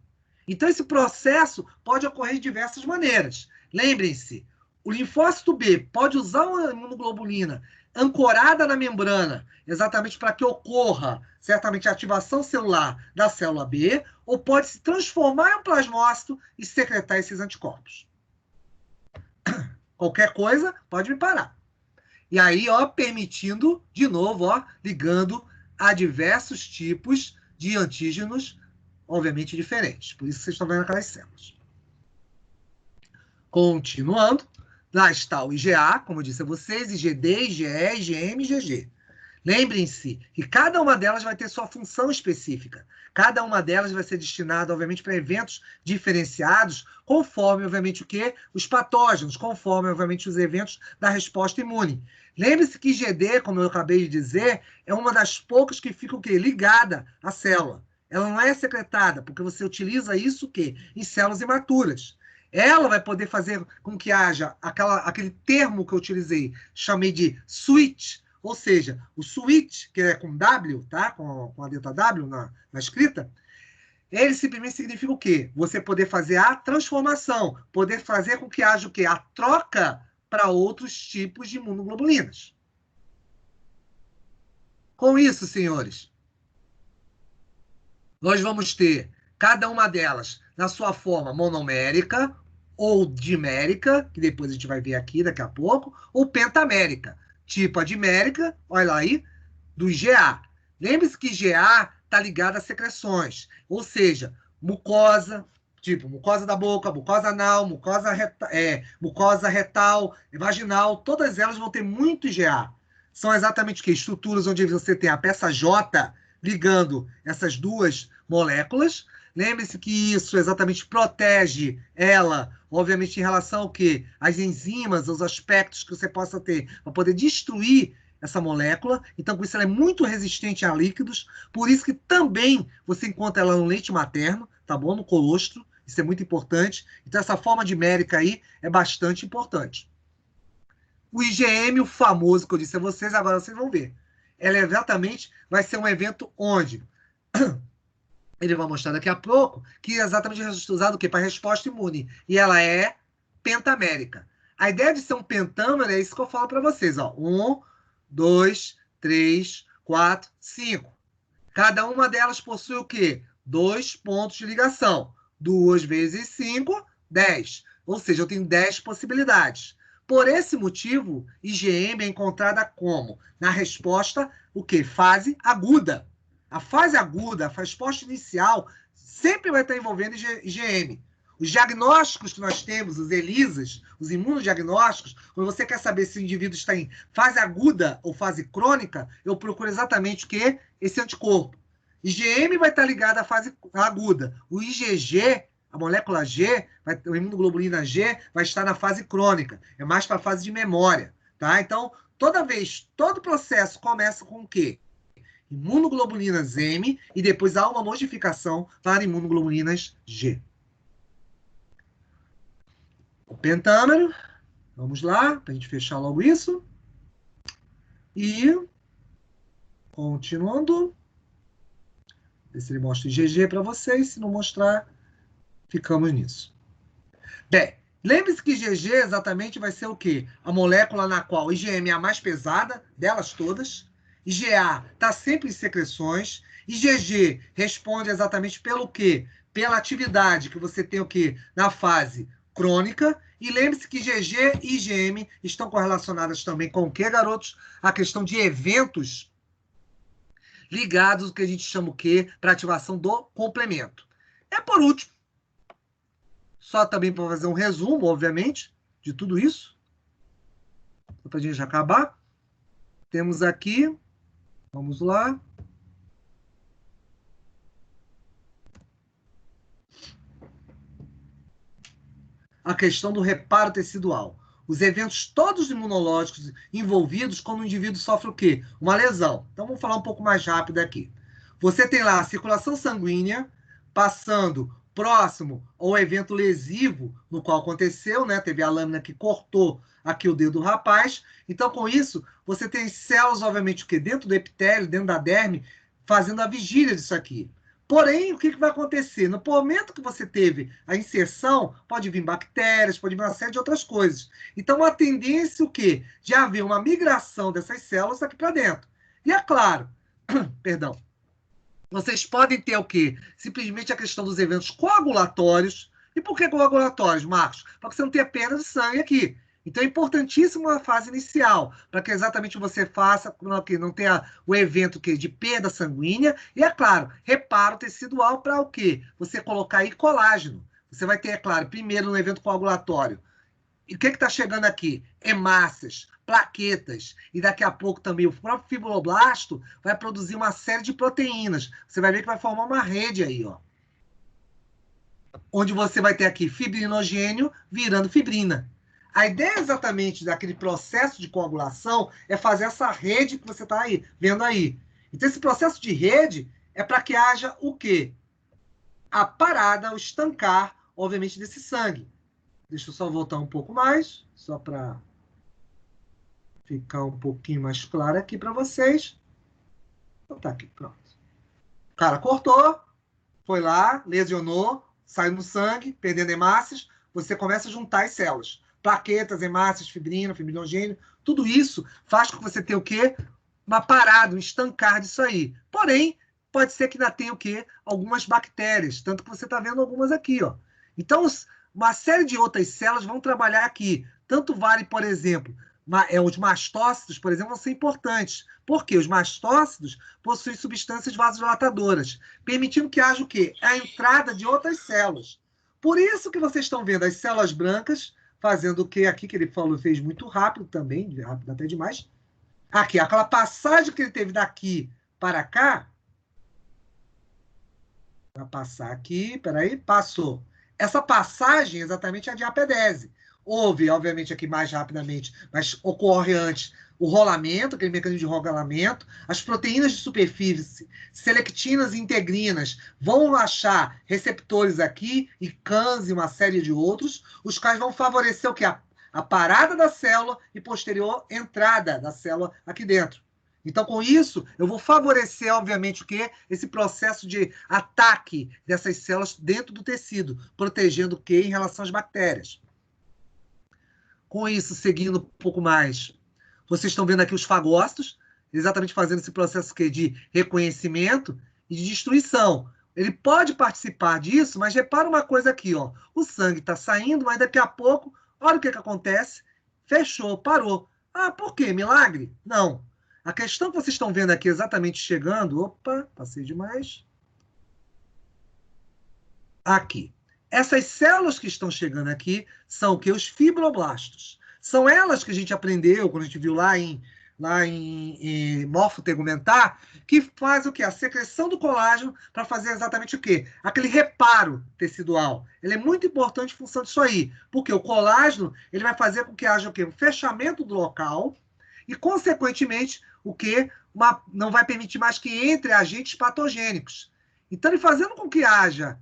Então, esse processo pode ocorrer de diversas maneiras. Lembrem-se, o linfócito B pode usar uma imunoglobulina ancorada na membrana, exatamente para que ocorra, certamente, a ativação celular da célula B, ou pode se transformar em um plasmócito e secretar esses anticorpos. Qualquer coisa, pode me parar. E aí, ó, permitindo, de novo, ó, ligando a diversos tipos de antígenos, obviamente diferentes. Por isso vocês estão vendo aquelas células. Continuando, lá está o IgA, como eu disse a vocês, IgD, IgE, IgM e IgG. Lembrem-se que cada uma delas vai ter sua função específica. Cada uma delas vai ser destinada, obviamente, para eventos diferenciados, conforme, obviamente, o quê? Os patógenos, conforme, obviamente, os eventos da resposta imune. Lembre-se que IgD, como eu acabei de dizer, é uma das poucas que fica o quê? Ligada à célula. Ela não é secretada, porque você utiliza isso o quê? Em células imaturas. Ela vai poder fazer com que haja aquele termo que eu utilizei, chamei de switch, ou seja, o switch, que é com W, tá? Com a letra W na escrita, ele simplesmente significa o quê? Você poder fazer a transformação, poder fazer com que haja o quê? A troca para outros tipos de imunoglobulinas. Com isso, senhores, nós vamos ter cada uma delas na sua forma monomérica ou dimérica, que depois a gente vai ver aqui daqui a pouco, ou pentamérica, tipo a dimérica, olha lá aí, do IgA. Lembre-se que IgA está ligado a secreções, ou seja, mucosa, tipo mucosa da boca, mucosa anal, mucosa retal, vaginal, todas elas vão ter muito IgA. São exatamente o quê? Estruturas onde você tem a peça J ligando essas duas moléculas. Lembre-se que isso exatamente protege ela, obviamente, em relação ao quê? As enzimas, os aspectos que você possa ter para poder destruir essa molécula. Então, com isso, ela é muito resistente a líquidos. Por isso que também você encontra ela no leite materno, tá bom? No colostro. Isso é muito importante. Então, essa forma dimérica aí é bastante importante. O IgM, o famoso que eu disse a vocês, agora vocês vão ver. Ela exatamente vai ser um evento onde ele vai mostrar daqui a pouco que é exatamente usado o quê? Para resposta imune. E ela é pentamérica. A ideia de ser um pentâmero é isso que eu falo para vocês. Ó. 1, 2, 3, 4, 5. Cada uma delas possui o quê? 2 pontos de ligação. 2 vezes 5, 10. Ou seja, eu tenho 10 possibilidades. Por esse motivo, IgM é encontrada como? Na resposta, o quê? Fase aguda. A fase aguda, a resposta inicial, sempre vai estar envolvendo IgM. Os diagnósticos que nós temos, os ELISAs, os imunodiagnósticos, quando você quer saber se o indivíduo está em fase aguda ou fase crônica, eu procuro exatamente o quê? Esse anticorpo. IgM vai estar ligado à fase aguda. O IgG, a molécula G, a imunoglobulina G, vai estar na fase crônica. É mais para a fase de memória. Tá? Então, todo processo começa com o quê? Imunoglobulinas M e depois há uma modificação para imunoglobulinas G. O pentâmero, vamos lá, para a gente fechar logo isso. E, continuando, ver se ele mostra o IgG para vocês, se não mostrar, ficamos nisso. Bem, lembre-se que IgG exatamente vai ser o quê? A molécula na qual IgM é a mais pesada delas todas, IgA está sempre em secreções, IgG responde exatamente pelo quê? Pela atividade que você tem o quê? Na fase crônica, e lembre-se que IgG e IgM estão correlacionadas também com o quê, garotos? A questão de eventos ligados ao que a gente chama o quê? Para ativação do complemento. É por último, só também para fazer um resumo, obviamente, de tudo isso, para a gente acabar. Temos aqui, vamos lá. a questão do reparo tecidual. Os eventos todos imunológicos envolvidos quando o indivíduo sofre o quê? Uma lesão. Então, vamos falar um pouco mais rápido aqui. Você tem lá a circulação sanguínea passando próximo ao evento lesivo no qual aconteceu, né? Teve a lâmina que cortou aqui o dedo do rapaz. Então, com isso, você tem células, obviamente, o quê? Dentro do epitélio, dentro da derme, fazendo a vigília disso aqui. Porém, o que vai acontecer? No momento que você teve a inserção, pode vir bactérias, pode vir uma série de outras coisas. Então, a tendência o quê? De haver uma migração dessas células aqui para dentro. E é claro, perdão, vocês podem ter o quê? Simplesmente a questão dos eventos coagulatórios. E por que coagulatórios, Marcos? Para você não ter perda de sangue aqui. Então é importantíssimo a fase inicial, para que exatamente você faça, que não tenha o evento de perda sanguínea, e é claro, reparo tecidual para o quê? Você colocar aí colágeno. Você vai ter, é claro, primeiro no evento coagulatório. E o que está chegando aqui? Hemácias, plaquetas, e daqui a pouco também o próprio fibroblasto vai produzir uma série de proteínas. Você vai ver que vai formar uma rede aí, ó. Onde você vai ter aqui fibrinogênio virando fibrina. A ideia exatamente daquele processo de coagulação é fazer essa rede que você está aí, vendo aí. Então, esse processo de rede é para que haja o quê? A parada, o estancar, obviamente, desse sangue. Deixa eu só voltar um pouco mais, só para ficar um pouquinho mais claro aqui para vocês. Então, tá aqui, pronto. O cara cortou, foi lá, lesionou, saiu no sangue, perdendo hemácias, você começa a juntar as células. Plaquetas, hemácias, fibrina, fibrinogênio, tudo isso faz com que você tenha o quê? Uma parada, um estancar disso aí. Porém, pode ser que ainda tenha o quê? Algumas bactérias, tanto que você está vendo algumas aqui, ó. Então, uma série de outras células vão trabalhar aqui. Tanto vale, por exemplo, os mastócitos, por exemplo, vão ser importantes. Por quê? Os mastócitos possuem substâncias vasodilatadoras, permitindo que haja o quê? A entrada de outras células. Por isso que vocês estão vendo as células brancas fazendo o que aqui que ele falou, fez muito rápido também, rápido até demais. Aqui, aquela passagem que ele teve daqui para cá. Vai passar aqui, peraí, passou. Essa passagem exatamente é a diapedese. Houve, obviamente, aqui mais rapidamente, mas ocorre antes o rolamento, aquele mecanismo de rolamento, as proteínas de superfície, selectinas e integrinas, vão achar receptores aqui, e cans e uma série de outros, os quais vão favorecer o quê? A parada da célula e posterior entrada da célula aqui dentro. Então, com isso, eu vou favorecer, obviamente, o quê? Esse processo de ataque dessas células dentro do tecido, protegendo o quê? Em relação às bactérias. Com isso, seguindo um pouco mais, vocês estão vendo aqui os fagócitos, exatamente fazendo esse processo de reconhecimento e de destruição. Ele pode participar disso, mas repara uma coisa aqui, ó. O sangue está saindo, mas daqui a pouco, olha o que acontece. Fechou, parou. Ah, por quê? Milagre? Não. A questão que vocês estão vendo aqui exatamente chegando... Opa, passei demais. Aqui. Essas células que estão chegando aqui são o quê? Os fibroblastos. São elas que a gente aprendeu, quando a gente viu lá em morfotegumentar, que faz o quê? A secreção do colágeno para fazer exatamente o quê? Aquele reparo tecidual. Ele é muito importante em função disso aí, porque o colágeno ele vai fazer com que haja o quê? Um fechamento do local e, consequentemente, o quê? Não vai permitir mais que entre agentes patogênicos. Então, ele fazendo com que haja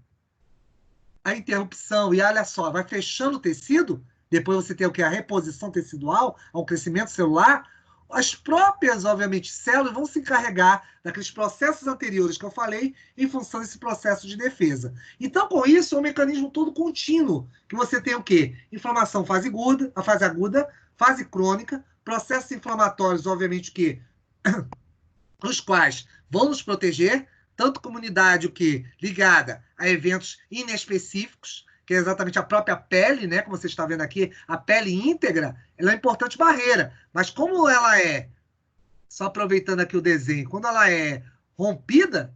a interrupção e, olha só, vai fechando o tecido, depois você tem o quê? A reposição tecidual, ao crescimento celular, as próprias, obviamente, células vão se encarregar daqueles processos anteriores que eu falei em função desse processo de defesa. Então, com isso, é um mecanismo todo contínuo, que você tem o quê? Inflamação fase aguda, fase crônica, processos inflamatórios, obviamente, que os quais vão nos proteger, tanto comunidade o que ligada a eventos inespecíficos, que é exatamente a própria pele, né? Como você está vendo aqui, a pele íntegra, ela é uma importante barreira. Mas como ela é, só aproveitando aqui o desenho, quando ela é rompida,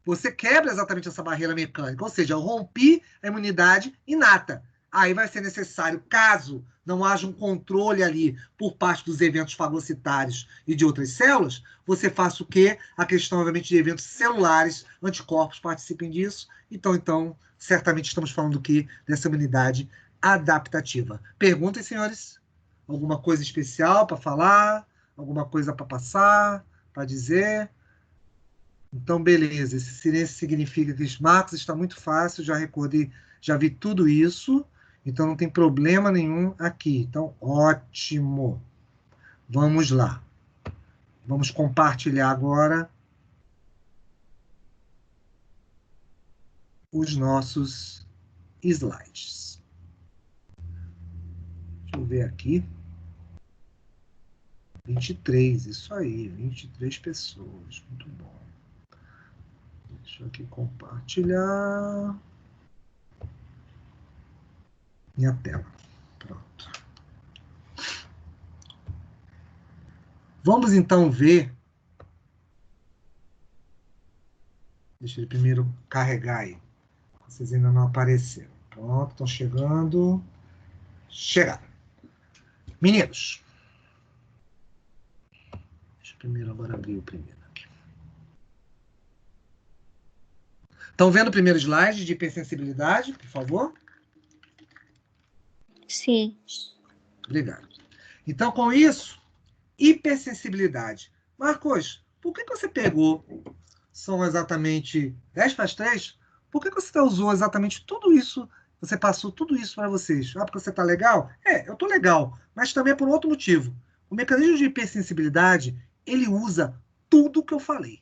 você quebra exatamente essa barreira mecânica. Ou seja, eu rompi a imunidade inata. aí vai ser necessário, caso não haja um controle ali por parte dos eventos fagocitários e de outras células, você faça o quê? A questão, obviamente, de eventos celulares, anticorpos participem disso. Então, certamente estamos falando do quê? Dessa imunidade adaptativa. Perguntem, senhores? Alguma coisa especial para falar? Alguma coisa para passar? Para dizer? Então, beleza. Esse silêncio significa que os marcos está muito fácil, já recordei, já vi tudo isso, então não tem problema nenhum aqui. Então, ótimo. Vamos lá. Vamos compartilhar agora os nossos slides. Deixa eu ver aqui. 23, isso aí, 23 pessoas. Muito bom. Deixa eu aqui compartilhar minha tela. Pronto. Vamos então ver. Deixa ele primeiro carregar aí. Vocês ainda não apareceram. Pronto, estão chegando. Chegaram. Meninos. Deixa eu primeiro agora abrir o primeiro aqui. Estão vendo o primeiro slide de hipersensibilidade, por favor? Sim. Obrigado. Então, com isso, hipersensibilidade. Marcos, por que você pegou? São exatamente 10 para as 3? Por que você usou exatamente tudo isso? Você passou tudo isso para vocês? Ah, porque você está legal? Eu estou legal, mas também é por outro motivo. O mecanismo de hipersensibilidade, ele usa tudo que eu falei.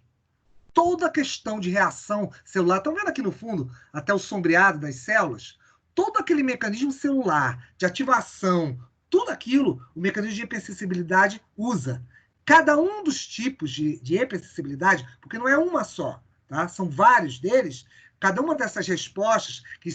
Toda a questão de reação celular, estão vendo aqui no fundo, até o sombreado das células? Todo aquele mecanismo celular de ativação, tudo aquilo, o mecanismo de hipersensibilidade usa. Cada um dos tipos de hipersensibilidade, porque não é uma só, tá? São vários deles, cada uma dessas respostas, que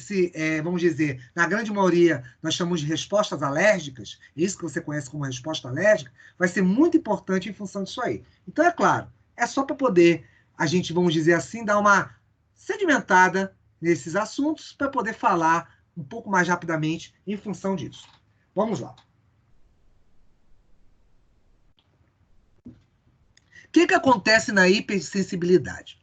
vamos dizer, na grande maioria nós chamamos de respostas alérgicas, isso que você conhece como resposta alérgica, vai ser muito importante em função disso aí. Então, é claro, é só para poder a gente, vamos dizer assim, dar uma sedimentada nesses assuntos para poder falar um pouco mais rapidamente em função disso. Vamos lá. O que acontece na hipersensibilidade?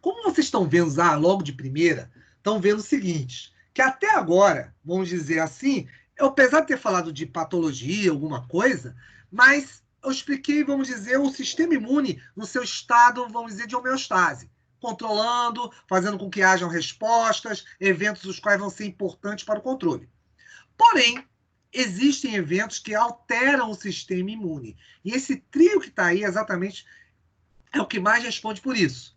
Como vocês estão vendo logo de primeira, estão vendo o seguinte, que até agora, vamos dizer assim, apesar de ter falado de patologia, alguma coisa, mas eu expliquei, vamos dizer, o sistema imune no seu estado, vamos dizer, de homeostase, controlando, fazendo com que hajam respostas, eventos os quais vão ser importantes para o controle. Porém, existem eventos que alteram o sistema imune. E esse trio que está aí, exatamente, é o que mais responde por isso.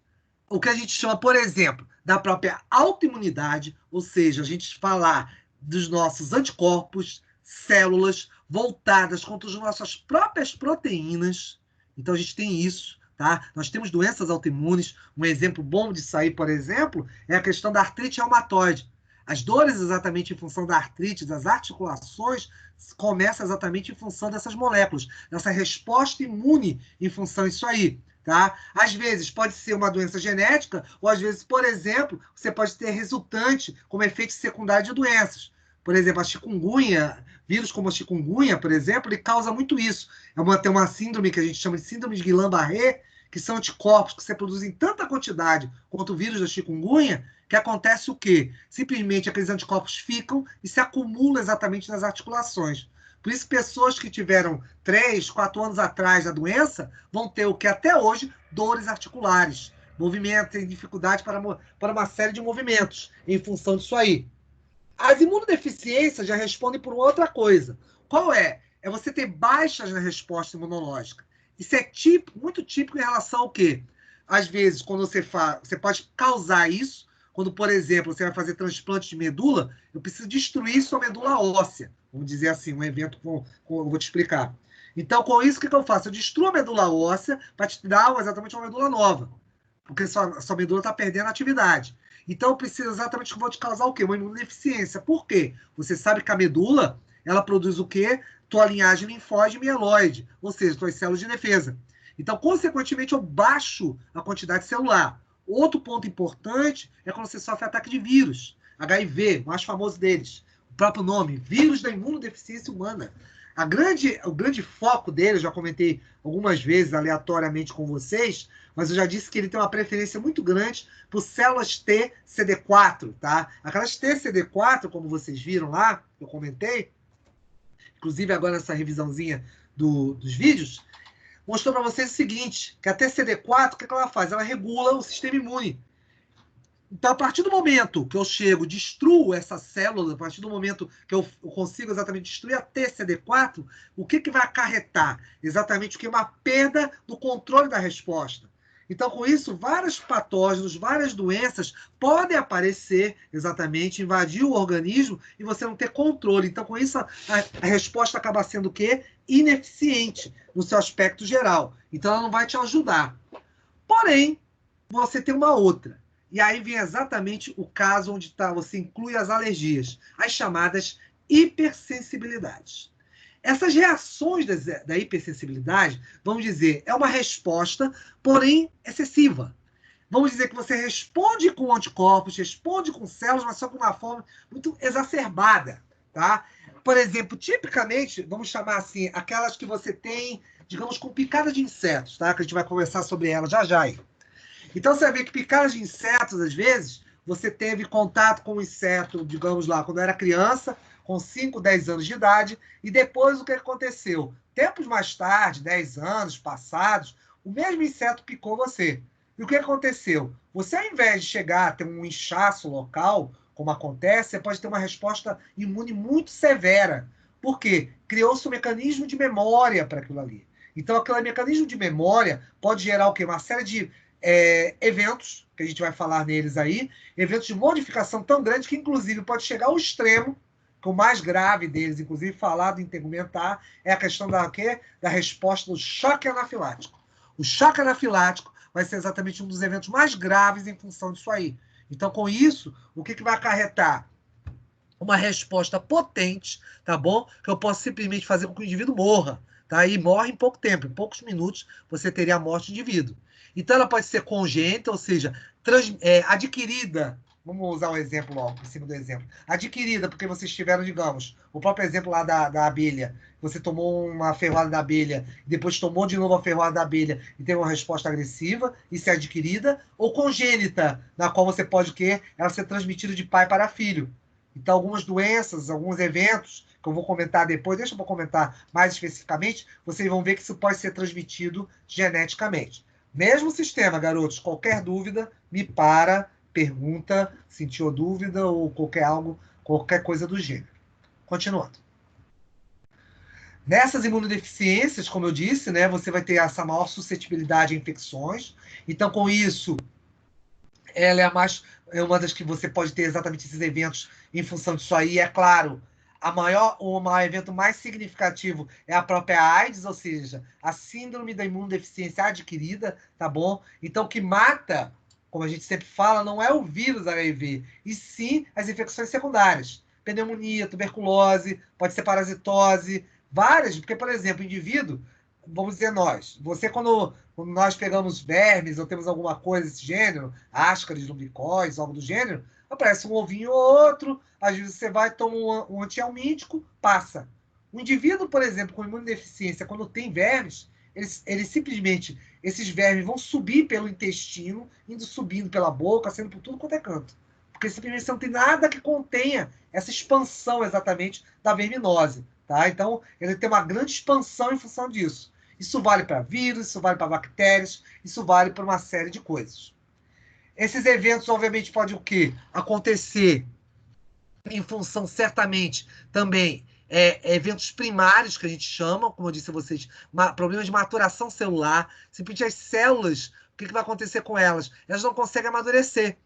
O que a gente chama, por exemplo, da própria autoimunidade, ou seja, a gente falar dos nossos anticorpos, células voltadas contra as nossas próprias proteínas. Então, a gente tem isso, tá? Nós temos doenças autoimunes. Um exemplo bom disso aí, por exemplo, é a questão da artrite reumatoide. As dores exatamente em função da artrite, das articulações, começam exatamente em função dessas moléculas, dessa resposta imune em função disso aí. Tá? Às vezes pode ser uma doença genética, ou às vezes, por exemplo, você pode ter resultante como efeito secundário de doenças. Por exemplo, a chikungunya, vírus como a chikungunya, por exemplo, ele causa muito isso. Tem uma síndrome que a gente chama de síndrome de Guillain-Barré, que são anticorpos que você produz em tanta quantidade quanto o vírus da chikungunya, que acontece o quê? Simplesmente aqueles anticorpos ficam e se acumulam exatamente nas articulações. Por isso, pessoas que tiveram 3, 4 anos atrás da doença vão ter o que até hoje, dores articulares, movimento, tem dificuldade para uma série de movimentos em função disso aí. As imunodeficiências já respondem por outra coisa. Qual é? É você ter baixas na resposta imunológica. Isso é muito típico em relação ao quê? Às vezes, quando você pode causar isso, quando, por exemplo, você vai fazer transplante de medula, eu preciso destruir sua medula óssea. Vamos dizer assim, um evento que eu vou te explicar. Então, com isso, o que eu faço? Eu destruo a medula óssea para te dar exatamente uma medula nova. Porque sua medula está perdendo a atividade. Então, eu preciso exatamente que vou te causar o quê? Uma imunodeficiência. Por quê? Você sabe que a medula, ela produz o quê? Tua linhagem linfóide e mieloide, ou seja, tuas células de defesa. Então, consequentemente, eu baixo a quantidade celular. Outro ponto importante é quando você sofre ataque de vírus. HIV, o mais famoso deles. o próprio nome, vírus da imunodeficiência humana. O grande foco dele, eu já comentei algumas vezes aleatoriamente com vocês, mas eu já disse que ele tem uma preferência muito grande por células T CD4, tá? Aquelas T CD4, como vocês viram lá, eu comentei, inclusive agora nessa revisãozinha dos vídeos, mostrou para vocês o seguinte, que a TCD4, o que ela faz? Ela regula o sistema imune. Então, a partir do momento que eu chego, destruo essa célula, a partir do momento que eu consigo exatamente destruir a TCD4, o que vai acarretar? Exatamente o que? Uma perda do controle da resposta. Então, com isso, vários patógenos, várias doenças podem aparecer, exatamente, invadir o organismo e você não ter controle. Então, com isso, a resposta acaba sendo o quê? Ineficiente no seu aspecto geral. Então, ela não vai te ajudar. Porém, você tem uma outra. E aí vem exatamente o caso onde você inclui as alergias, as chamadas hipersensibilidades. Essas reações da hipersensibilidade, vamos dizer, é uma resposta, porém excessiva. Vamos dizer que você responde com anticorpos, responde com células, mas só de uma forma muito exacerbada, tá? Por exemplo, tipicamente, vamos chamar assim, aquelas que você tem, digamos, com picada de insetos, tá? Que a gente vai conversar sobre elas já já aí. Então, você vai ver que picadas de insetos, às vezes, você teve contato com o inseto, digamos lá, quando era criança, com 5, 10 anos de idade, e depois o que aconteceu? Tempos mais tarde, 10 anos passados, o mesmo inseto picou você. E o que aconteceu? Você, ao invés de chegar a ter um inchaço local, como acontece, você pode ter uma resposta imune muito severa. Por quê? Criou-se um mecanismo de memória para aquilo ali. Então, aquele mecanismo de memória pode gerar o quê? Uma série de eventos, que a gente vai falar neles aí, eventos de modificação tão grande que, inclusive, pode chegar ao extremo, que o mais grave deles, inclusive falado em tegumentar, é a questão da resposta do choque anafilático. O choque anafilático vai ser exatamente um dos eventos mais graves em função disso aí. Então, com isso, o que vai acarretar? Uma resposta potente, tá bom? Que eu posso simplesmente fazer com que o indivíduo morra, tá? E morre em pouco tempo, em poucos minutos, você teria a morte do indivíduo. Então, ela pode ser congênita, ou seja, adquirida. Vamos usar um exemplo logo, em cima do exemplo. Adquirida, porque vocês tiveram, digamos, o próprio exemplo lá da abelha. Você tomou uma ferroada da abelha, depois tomou de novo a ferroada da abelha e teve uma resposta agressiva, isso é adquirida. Ou congênita, na qual você pode o quê? Ela ser transmitida de pai para filho. Então, algumas doenças, alguns eventos, que eu vou comentar depois, deixa eu comentar mais especificamente, vocês vão ver que isso pode ser transmitido geneticamente. Mesmo sistema, garotos, qualquer dúvida, me pergunta, sentiu dúvida ou qualquer coisa do gênero. Continuando. Nessas imunodeficiências, como eu disse, né, você vai ter essa maior suscetibilidade a infecções. Então, com isso, ela é uma das que você pode ter exatamente esses eventos em função disso aí. É claro, o maior evento mais significativo é a própria AIDS, ou seja, a síndrome da imunodeficiência adquirida, tá bom? Então, o que mata, como a gente sempre fala, não é o vírus HIV, e sim as infecções secundárias. Pneumonia, tuberculose, pode ser parasitose, várias, porque, por exemplo, o indivíduo, vamos dizer quando nós pegamos vermes ou temos alguma coisa desse gênero, ascaris, lumbicóides, algo do gênero, aparece um ovinho ou outro, às vezes você vai, toma um antihelmíntico, passa. O indivíduo, por exemplo, com imunodeficiência, quando tem vermes, ele simplesmente, esses vermes vão subir pelo intestino, subindo pela boca, saindo por tudo quanto é canto. Porque simplesmente você não tem nada que contenha essa expansão exatamente da verminose. Tá? Então, ele tem uma grande expansão em função disso. Isso vale para vírus, isso vale para bactérias, isso vale para uma série de coisas. Esses eventos, obviamente, podem o quê? Acontecer em função, certamente, também eventos primários, que a gente chama, como eu disse a vocês, problemas de maturação celular. Simplesmente as células, o que vai acontecer com elas? Elas não conseguem amadurecer.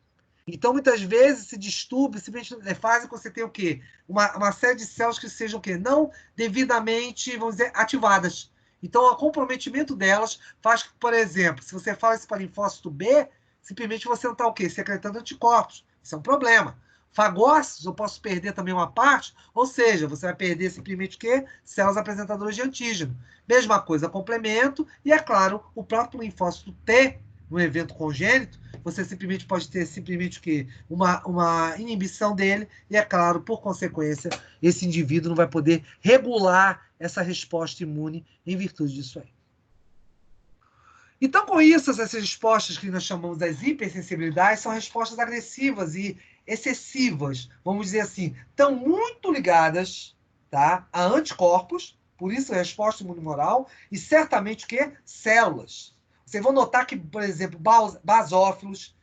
Então, muitas vezes, esse distúrbio simplesmente faz com que você tenha o quê? Uma série de células que sejam o quê? Não devidamente, vamos dizer, ativadas. Então, o comprometimento delas faz que, por exemplo, se você fala isso para linfócito B, simplesmente você não está o quê? Secretando anticorpos. Isso é um problema. Fagócitos, eu posso perder também uma parte, ou seja, você vai perder simplesmente o quê? Células apresentadoras de antígeno. Mesma coisa, complemento, e é claro, o próprio linfócito T, num evento congênito, você simplesmente pode ter simplesmente o quê? Uma inibição dele, e é claro, por consequência, esse indivíduo não vai poder regular essa resposta imune em virtude disso aí. Então, com isso, essas respostas que nós chamamos das hipersensibilidades são respostas agressivas e excessivas, vamos dizer assim, estão muito ligadas, tá, a anticorpos, por isso a resposta imunomoral, e certamente o quê? Células. Vocês vão notar que, por exemplo, basófilos,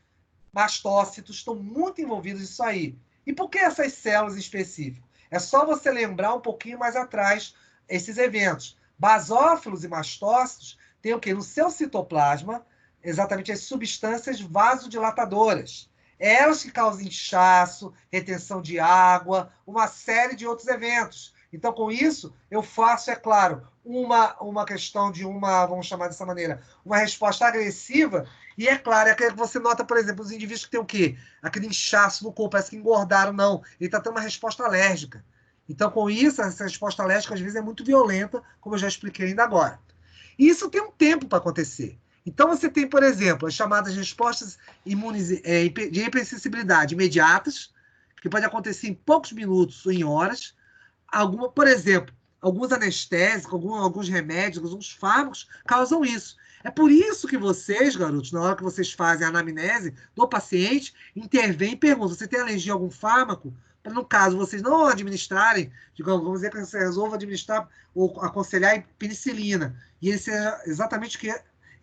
mastócitos estão muito envolvidos nisso aí. E por que essas células em específico? É só você lembrar um pouquinho mais atrás esses eventos. Basófilos e mastócitos têm o quê? No seu citoplasma, exatamente as substâncias vasodilatadoras. É elas que causam inchaço, retenção de água, uma série de outros eventos. Então, com isso, eu faço, é claro, uma questão de vamos chamar dessa maneira, uma resposta agressiva. E é claro, é aquilo que você nota, por exemplo, os indivíduos que têm o quê? Aquele inchaço no corpo, parece que engordaram, não. Ele está tendo uma resposta alérgica. Então, com isso, essa resposta alérgica, às vezes, é muito violenta, como eu já expliquei ainda agora. E isso tem um tempo para acontecer. Então, você tem, por exemplo, as chamadas respostas imunes, de hipersensibilidade imediatas, que pode acontecer em poucos minutos ou em horas. Por exemplo, alguns anestésicos, alguns remédios, alguns fármacos causam isso. É por isso que vocês, garotos, na hora que vocês fazem a anamnese do paciente, intervêm e perguntam: você tem alergia a algum fármaco? Para, no caso, vocês não administrarem, digamos, vamos dizer que você resolva administrar ou aconselhar penicilina. E esse é exatamente o que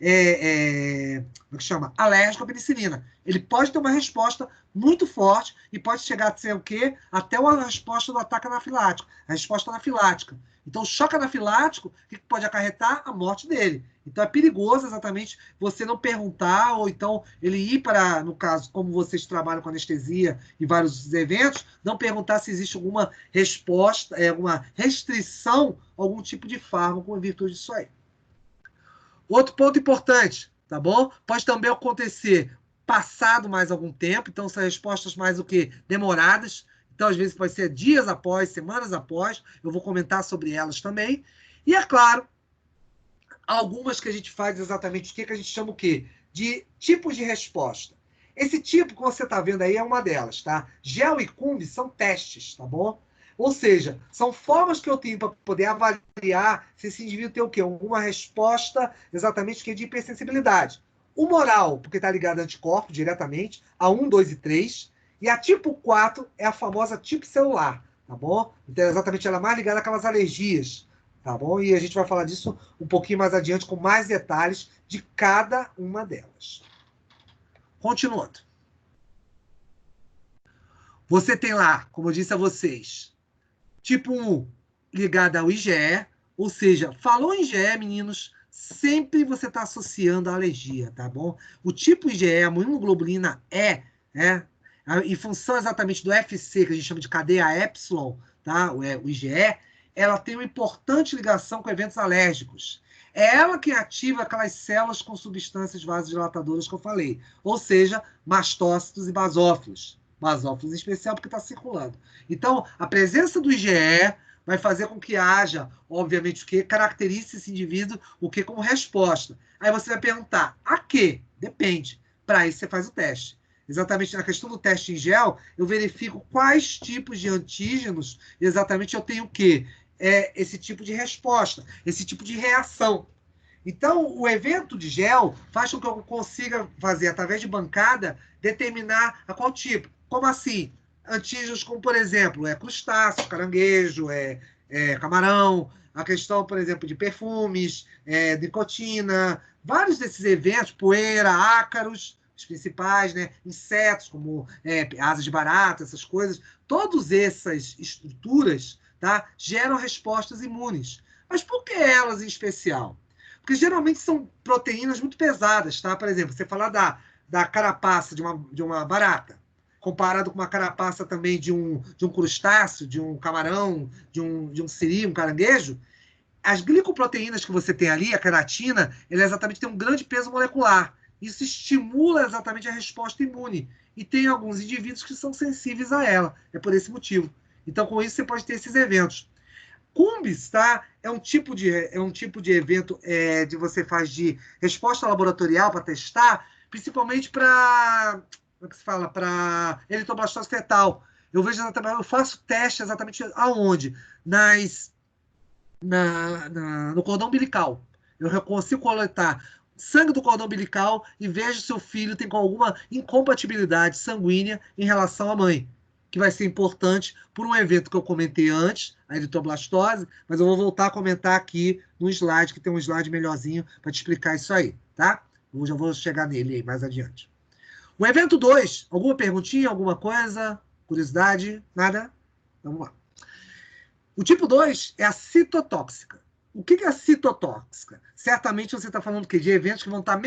como é que chama? Alérgico à penicilina. Ele pode ter uma resposta muito forte e pode chegar a ser o quê? Até uma resposta do ataque anafilático. A resposta anafilática. Então, o choque anafilático, o que pode acarretar? A morte dele. Então, é perigoso exatamente você não perguntar, ou então ele ir para, no caso, como vocês trabalham com anestesia e vários eventos, não perguntar se existe alguma resposta, alguma restrição, algum tipo de fármaco em virtude disso aí. Outro ponto importante, tá bom? Pode também acontecer passado mais algum tempo, então são respostas mais o quê? Demoradas. Então, às vezes, pode ser dias após, semanas após. Eu vou comentar sobre elas também. E, é claro, algumas que a gente faz exatamente o que a gente chama o quê? De tipos de resposta. Esse tipo que você está vendo aí é uma delas, tá? Gel e Cumbi são testes, tá bom? Ou seja, são formas que eu tenho para poder avaliar se esse indivíduo tem o quê? Alguma resposta exatamente que é de hipersensibilidade. O moral, porque está ligado a anticorpo diretamente, a 1, 2 e 3. E a tipo 4 é a famosa tipo celular, tá bom? Então, exatamente, ela é mais ligada àquelas alergias, tá bom? E a gente vai falar disso um pouquinho mais adiante, com mais detalhes de cada uma delas. Continuando. Você tem lá, como eu disse a vocês, tipo 1 ligado ao IgE, ou seja, falou em IgE, meninos, sempre você está associando a alergia, tá bom? O tipo IgE, a imunoglobulina E, né? Em função exatamente do FC, que a gente chama de cadeia epsilon, tá? O IgE, ela tem uma importante ligação com eventos alérgicos. É ela que ativa aquelas células com substâncias vasodilatadoras que eu falei, ou seja, mastócitos e basófilos. Basófilos em especial porque está circulando. Então, a presença do IgE vai fazer com que haja, obviamente, o que caracterize esse indivíduo, o que como resposta. Aí você vai perguntar, a quê? Depende. Para isso você faz o teste. Exatamente na questão do teste em gel, eu verifico quais tipos de antígenos exatamente eu tenho o quê? Esse tipo de resposta, esse tipo de reação. Então, o evento de gel faz com que eu consiga fazer, através de bancada, determinar a qual tipo. Como assim? Antígenos como, por exemplo, crustáceo, caranguejo, camarão, a questão, por exemplo, de perfumes, nicotina, vários desses eventos, poeira, ácaros, os principais, né? Insetos, como asas de barata, essas coisas, todas essas estruturas, tá, geram respostas imunes. Mas por que elas em especial? Porque geralmente são proteínas muito pesadas, tá? Por exemplo, você falar da carapaça de uma barata, comparado com uma carapaça também de um crustáceo, de um camarão, de um siri, um caranguejo, as glicoproteínas que você tem ali, a queratina, ela exatamente tem um grande peso molecular. Isso estimula exatamente a resposta imune. E tem alguns indivíduos que são sensíveis a ela. É por esse motivo. Então, com isso, você pode ter esses eventos. Cumbis, tá? é um tipo de evento de você faz de resposta laboratorial para testar, principalmente para, como é que se fala, para eritroblastose fetal. Eu vejo exatamente, eu faço teste exatamente aonde? No cordão umbilical. Eu consigo coletar sangue do cordão umbilical e vejo se o filho tem alguma incompatibilidade sanguínea em relação à mãe, que vai ser importante por um evento que eu comentei antes, a eritroblastose, mas eu vou voltar a comentar aqui no slide, que tem um slide melhorzinho para te explicar isso aí, tá? Eu já vou chegar nele aí mais adiante. O evento 2, alguma perguntinha, alguma coisa? Curiosidade? Nada? Vamos lá. O tipo 2 é a citotóxica. O que é a citotóxica? Certamente você está falando de eventos que vão estar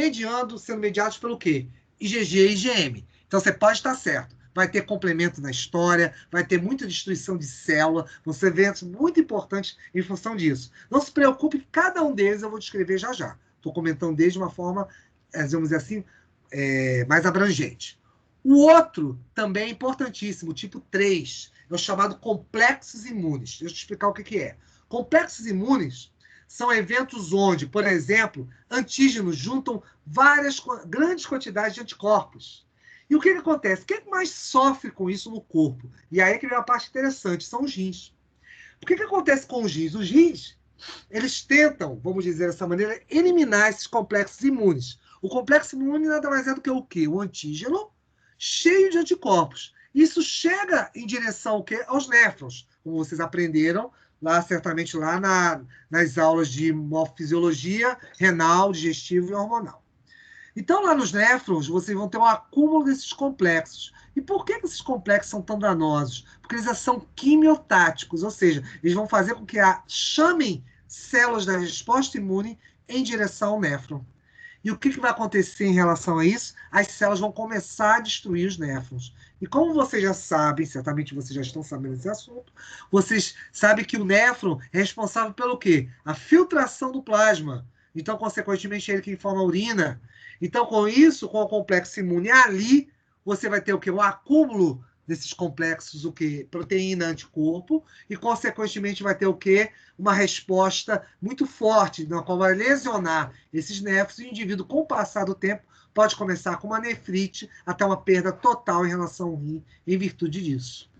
sendo mediados pelo quê? IgG e IgM. Então você pode estar certo. Vai ter complemento na história, vai ter muita destruição de célula, vão ser eventos muito importantes em função disso. Não se preocupe que cada um deles eu vou descrever já já. Estou comentando desde uma forma, vamos dizer assim, mais abrangente. O outro também é importantíssimo, o tipo 3, é o chamado complexos imunes. Deixa eu te explicar o que é. Complexos imunes são eventos onde, por exemplo, antígenos juntam grandes quantidades de anticorpos. E o que acontece? Quem mais sofre com isso no corpo? E aí que vem a parte interessante, são os rins. O que acontece com os rins? Os rins, eles tentam, vamos dizer dessa maneira, eliminar esses complexos imunes. O complexo imune nada mais é do que o quê? O antígeno cheio de anticorpos. Isso chega em direção ao quê? Aos néfrons, como vocês aprenderam lá, certamente lá nas aulas de morfisiologia renal, digestiva e hormonal. Então, lá nos néfrons, vocês vão ter um acúmulo desses complexos. E por que esses complexos são tão danosos? Porque eles são quimiotáticos, ou seja, eles vão fazer com que chamem células da resposta imune em direção ao néfron. E o que vai acontecer em relação a isso? As células vão começar a destruir os néfrons. E como vocês já sabem, certamente vocês já estão sabendo desse assunto, vocês sabem que o néfron é responsável pelo quê? A filtração do plasma. Então, consequentemente, é ele que forma a urina. Então, com isso, com o complexo imune ali, você vai ter o quê? Um acúmulo desses complexos, o quê? Proteína, anticorpo, e, consequentemente, vai ter o quê? Uma resposta muito forte, na qual vai lesionar esses néfrons, e o indivíduo, com o passar do tempo, pode começar com uma nefrite até uma perda total em relação ao rim, em virtude disso.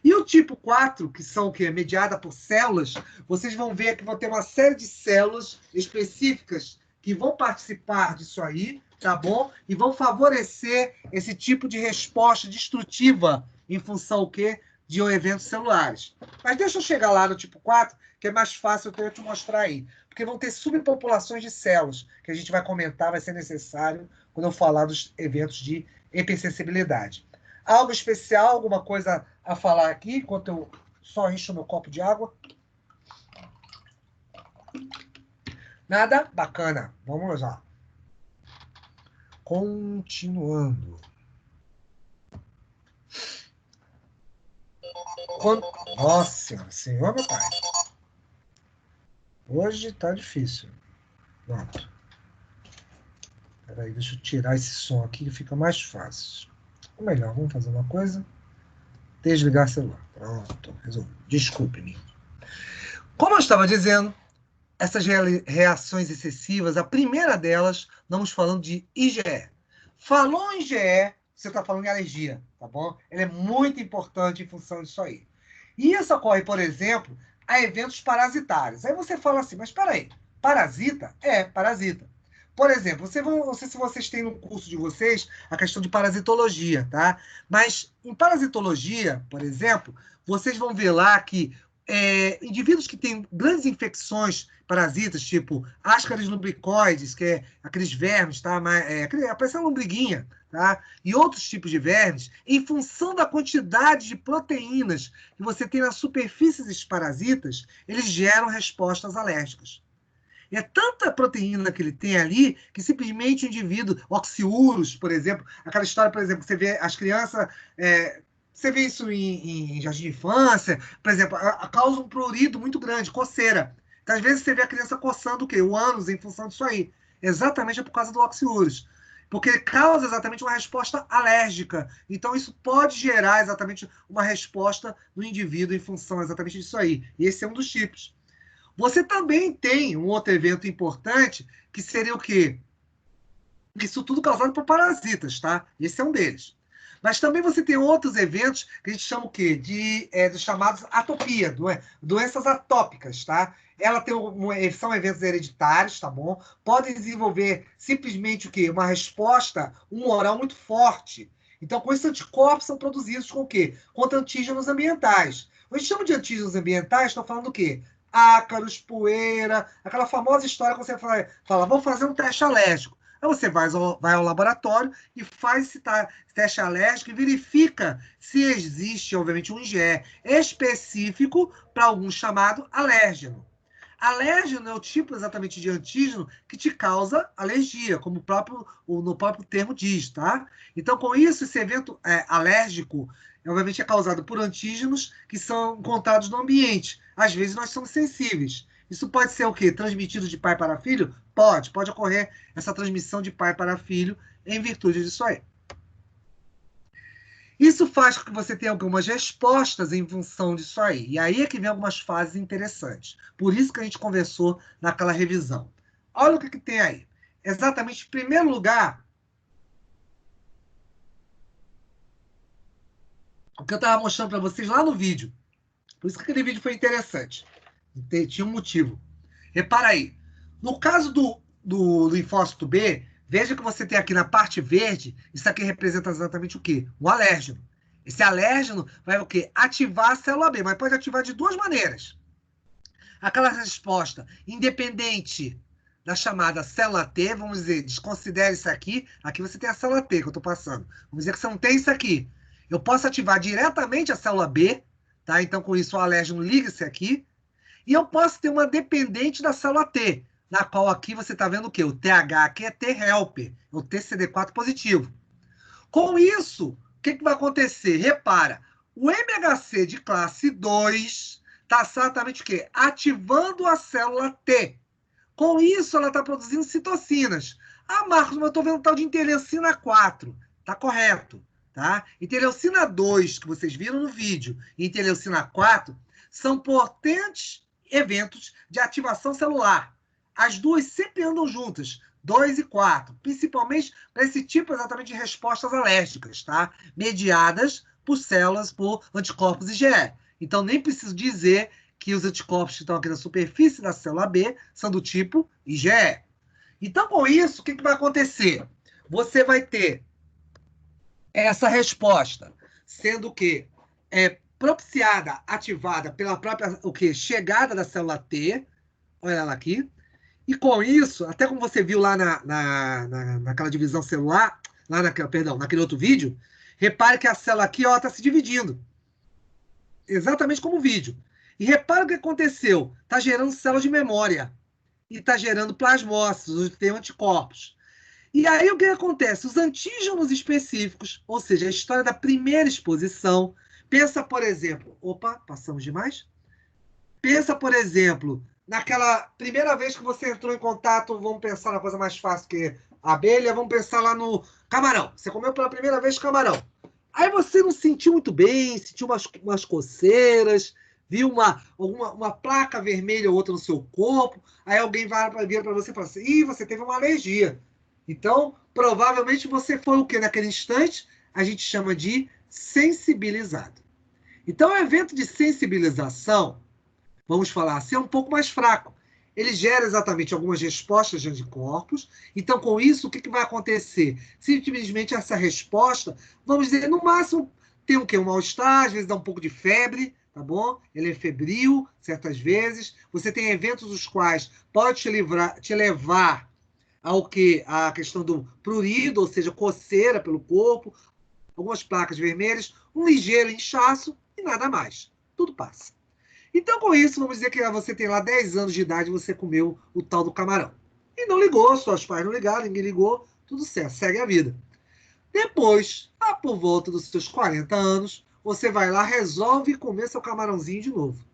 E o tipo 4, que são o quê? Mediada por células, vocês vão ver que vão ter uma série de células específicas que vão participar disso aí, tá bom? E vão favorecer esse tipo de resposta destrutiva em função o quê? De eventos celulares. Mas deixa eu chegar lá no tipo 4, que é mais fácil eu te mostrar aí. Porque vão ter subpopulações de células, que a gente vai comentar, vai ser necessário quando eu falar dos eventos de hipersensibilidade. Algo especial, alguma coisa a falar aqui, enquanto eu só encho meu copo de água? Nada? Bacana. Vamos lá. Continuando. Nossa Senhor, meu pai. Hoje tá difícil. Pronto. Peraí, deixa eu tirar esse som aqui que fica mais fácil. Ou melhor, vamos fazer uma coisa. Desligar o celular. Pronto, resolvi. Desculpe-me. Como eu estava dizendo, essas reações excessivas, a primeira delas, estamos falando de IgE. Falou em IgE, você está falando em alergia, tá bom? Ela é muito importante em função disso aí. E isso ocorre, por exemplo, a eventos parasitários. Aí você fala assim, mas espera aí, parasita? É, parasita. Por exemplo, não sei se vocês têm no curso de vocês a questão de parasitologia, tá? Mas em parasitologia, por exemplo, vocês vão ver lá que indivíduos que têm grandes infecções parasitas, tipo Ascaris lumbricoides, que é aqueles vermes, tá? Parece uma lombriguinha, tá? E outros tipos de vermes, em função da quantidade de proteínas que você tem nas superfícies desses parasitas, eles geram respostas alérgicas. E é tanta proteína que ele tem ali que simplesmente o indivíduo, oxiúros, por exemplo, aquela história, por exemplo, você vê as crianças. Você vê isso em jardim de infância, por exemplo, causa um prurido muito grande, coceira. Então, às vezes você vê a criança coçando o quê? O ânus em função disso aí. Exatamente por causa do oxiúros. Porque causa exatamente uma resposta alérgica. Então, isso pode gerar exatamente uma resposta no indivíduo em função exatamente disso aí. E esse é um dos tipos. Você também tem um outro evento importante, que seria o quê? Isso tudo causado por parasitas, tá? Esse é um deles. Mas também você tem outros eventos que a gente chama o quê? Dos chamados atopia, doenças atópicas, tá? Ela tem são eventos hereditários, tá bom? Podem desenvolver simplesmente o quê? Uma resposta humoral muito forte. Então, com esses anticorpos são produzidos com o quê? Contra antígenos ambientais. Quando a gente chama de antígenos ambientais, estão falando do quê? Ácaros, poeira, aquela famosa história que você fala, vamos fazer um teste alérgico. Aí você vai ao laboratório e faz esse teste alérgico e verifica se existe, obviamente, um IgE específico para algum chamado alérgeno. Alérgeno é o tipo exatamente de antígeno que te causa alergia, como no próprio termo diz, tá? Então, com isso, esse evento alérgico, obviamente, é causado por antígenos que são encontrados no ambiente. Às vezes, nós somos sensíveis. Isso pode ser o quê? Transmitido de pai para filho? Pode ocorrer essa transmissão de pai para filho em virtude disso aí. Isso faz com que você tenha algumas respostas em função disso aí. E aí é que vem algumas fases interessantes. Por isso que a gente conversou naquela revisão. Olha o que tem aí. Exatamente, em primeiro lugar, o que eu estava mostrando para vocês lá no vídeo. Por isso que aquele vídeo foi interessante. Tinha um motivo. Repara aí. No caso do linfócito B, veja que você tem aqui na parte verde, isso aqui representa exatamente o quê? Um alérgeno. Esse alérgeno vai o quê? Ativar a célula B, mas pode ativar de duas maneiras. Aquela resposta independente da chamada célula T, vamos dizer, desconsidere isso aqui. Aqui você tem a célula T que eu estou passando. Vamos dizer que você não tem isso aqui. Eu posso ativar diretamente a célula B, tá? Então, com isso, o alérgeno liga-se aqui. E eu posso ter uma dependente da célula T, na qual aqui você está vendo o quê? O TH aqui é T-helper, o TCD4 positivo. Com isso, o que vai acontecer? Repara, o MHC de classe 2 está exatamente o quê? Ativando a célula T. Com isso, ela está produzindo citocinas. Ah, Marcos, mas eu estou vendo tal de interleucina 4. Está correto. Tá? Interleucina 2, que vocês viram no vídeo, e interleucina 4 são potentes eventos de ativação celular. As duas sempre andam juntas, 2 e 4, principalmente para esse tipo exatamente de respostas alérgicas, tá? Mediadas por células, por anticorpos IgE. Então, nem preciso dizer que os anticorpos que estão aqui na superfície da célula B são do tipo IgE. Então, com isso, o que vai acontecer? Você vai ter essa resposta sendo que propiciada, ativada pela própria chegada da célula T, olha ela aqui, e com isso, até como você viu lá naquela divisão celular, naquele outro vídeo, repare que a célula aqui está se dividindo, exatamente como o vídeo. E repara o que aconteceu, está gerando células de memória, e está gerando plasmócitos, tem anticorpos. E aí o que acontece? Os antígenos específicos, ou seja, a história da primeira exposição, pensa, por exemplo, passamos demais? Pensa, por exemplo, naquela primeira vez que você entrou em contato, vamos pensar na coisa mais fácil que a abelha, vamos pensar lá no camarão. Você comeu pela primeira vez camarão. Aí você não sentiu muito bem, sentiu umas coceiras, viu uma placa vermelha ou outra no seu corpo, aí alguém vai para você e fala assim, ih, você teve uma alergia. Então, provavelmente você foi o que naquele instante a gente chama de sensibilizado. Então, o evento de sensibilização, vamos falar assim, é um pouco mais fraco. Ele gera exatamente algumas respostas de anticorpos. Então, com isso, o que vai acontecer? Simplesmente essa resposta, vamos dizer, no máximo, tem o quê? Um mal-estar, às vezes dá um pouco de febre, tá bom? Ele é febril, certas vezes. Você tem eventos os quais pode te levar ao que? A questão do prurido, ou seja, coceira pelo corpo, algumas placas vermelhas, um ligeiro inchaço e nada mais. Tudo passa. Então, com isso, vamos dizer que você tem lá 10 anos de idade e você comeu o tal do camarão. E não ligou, seus pais não ligaram, ninguém ligou, tudo certo, segue a vida. Depois, por volta dos seus 40 anos, você vai lá, resolve comer seu camarãozinho de novo.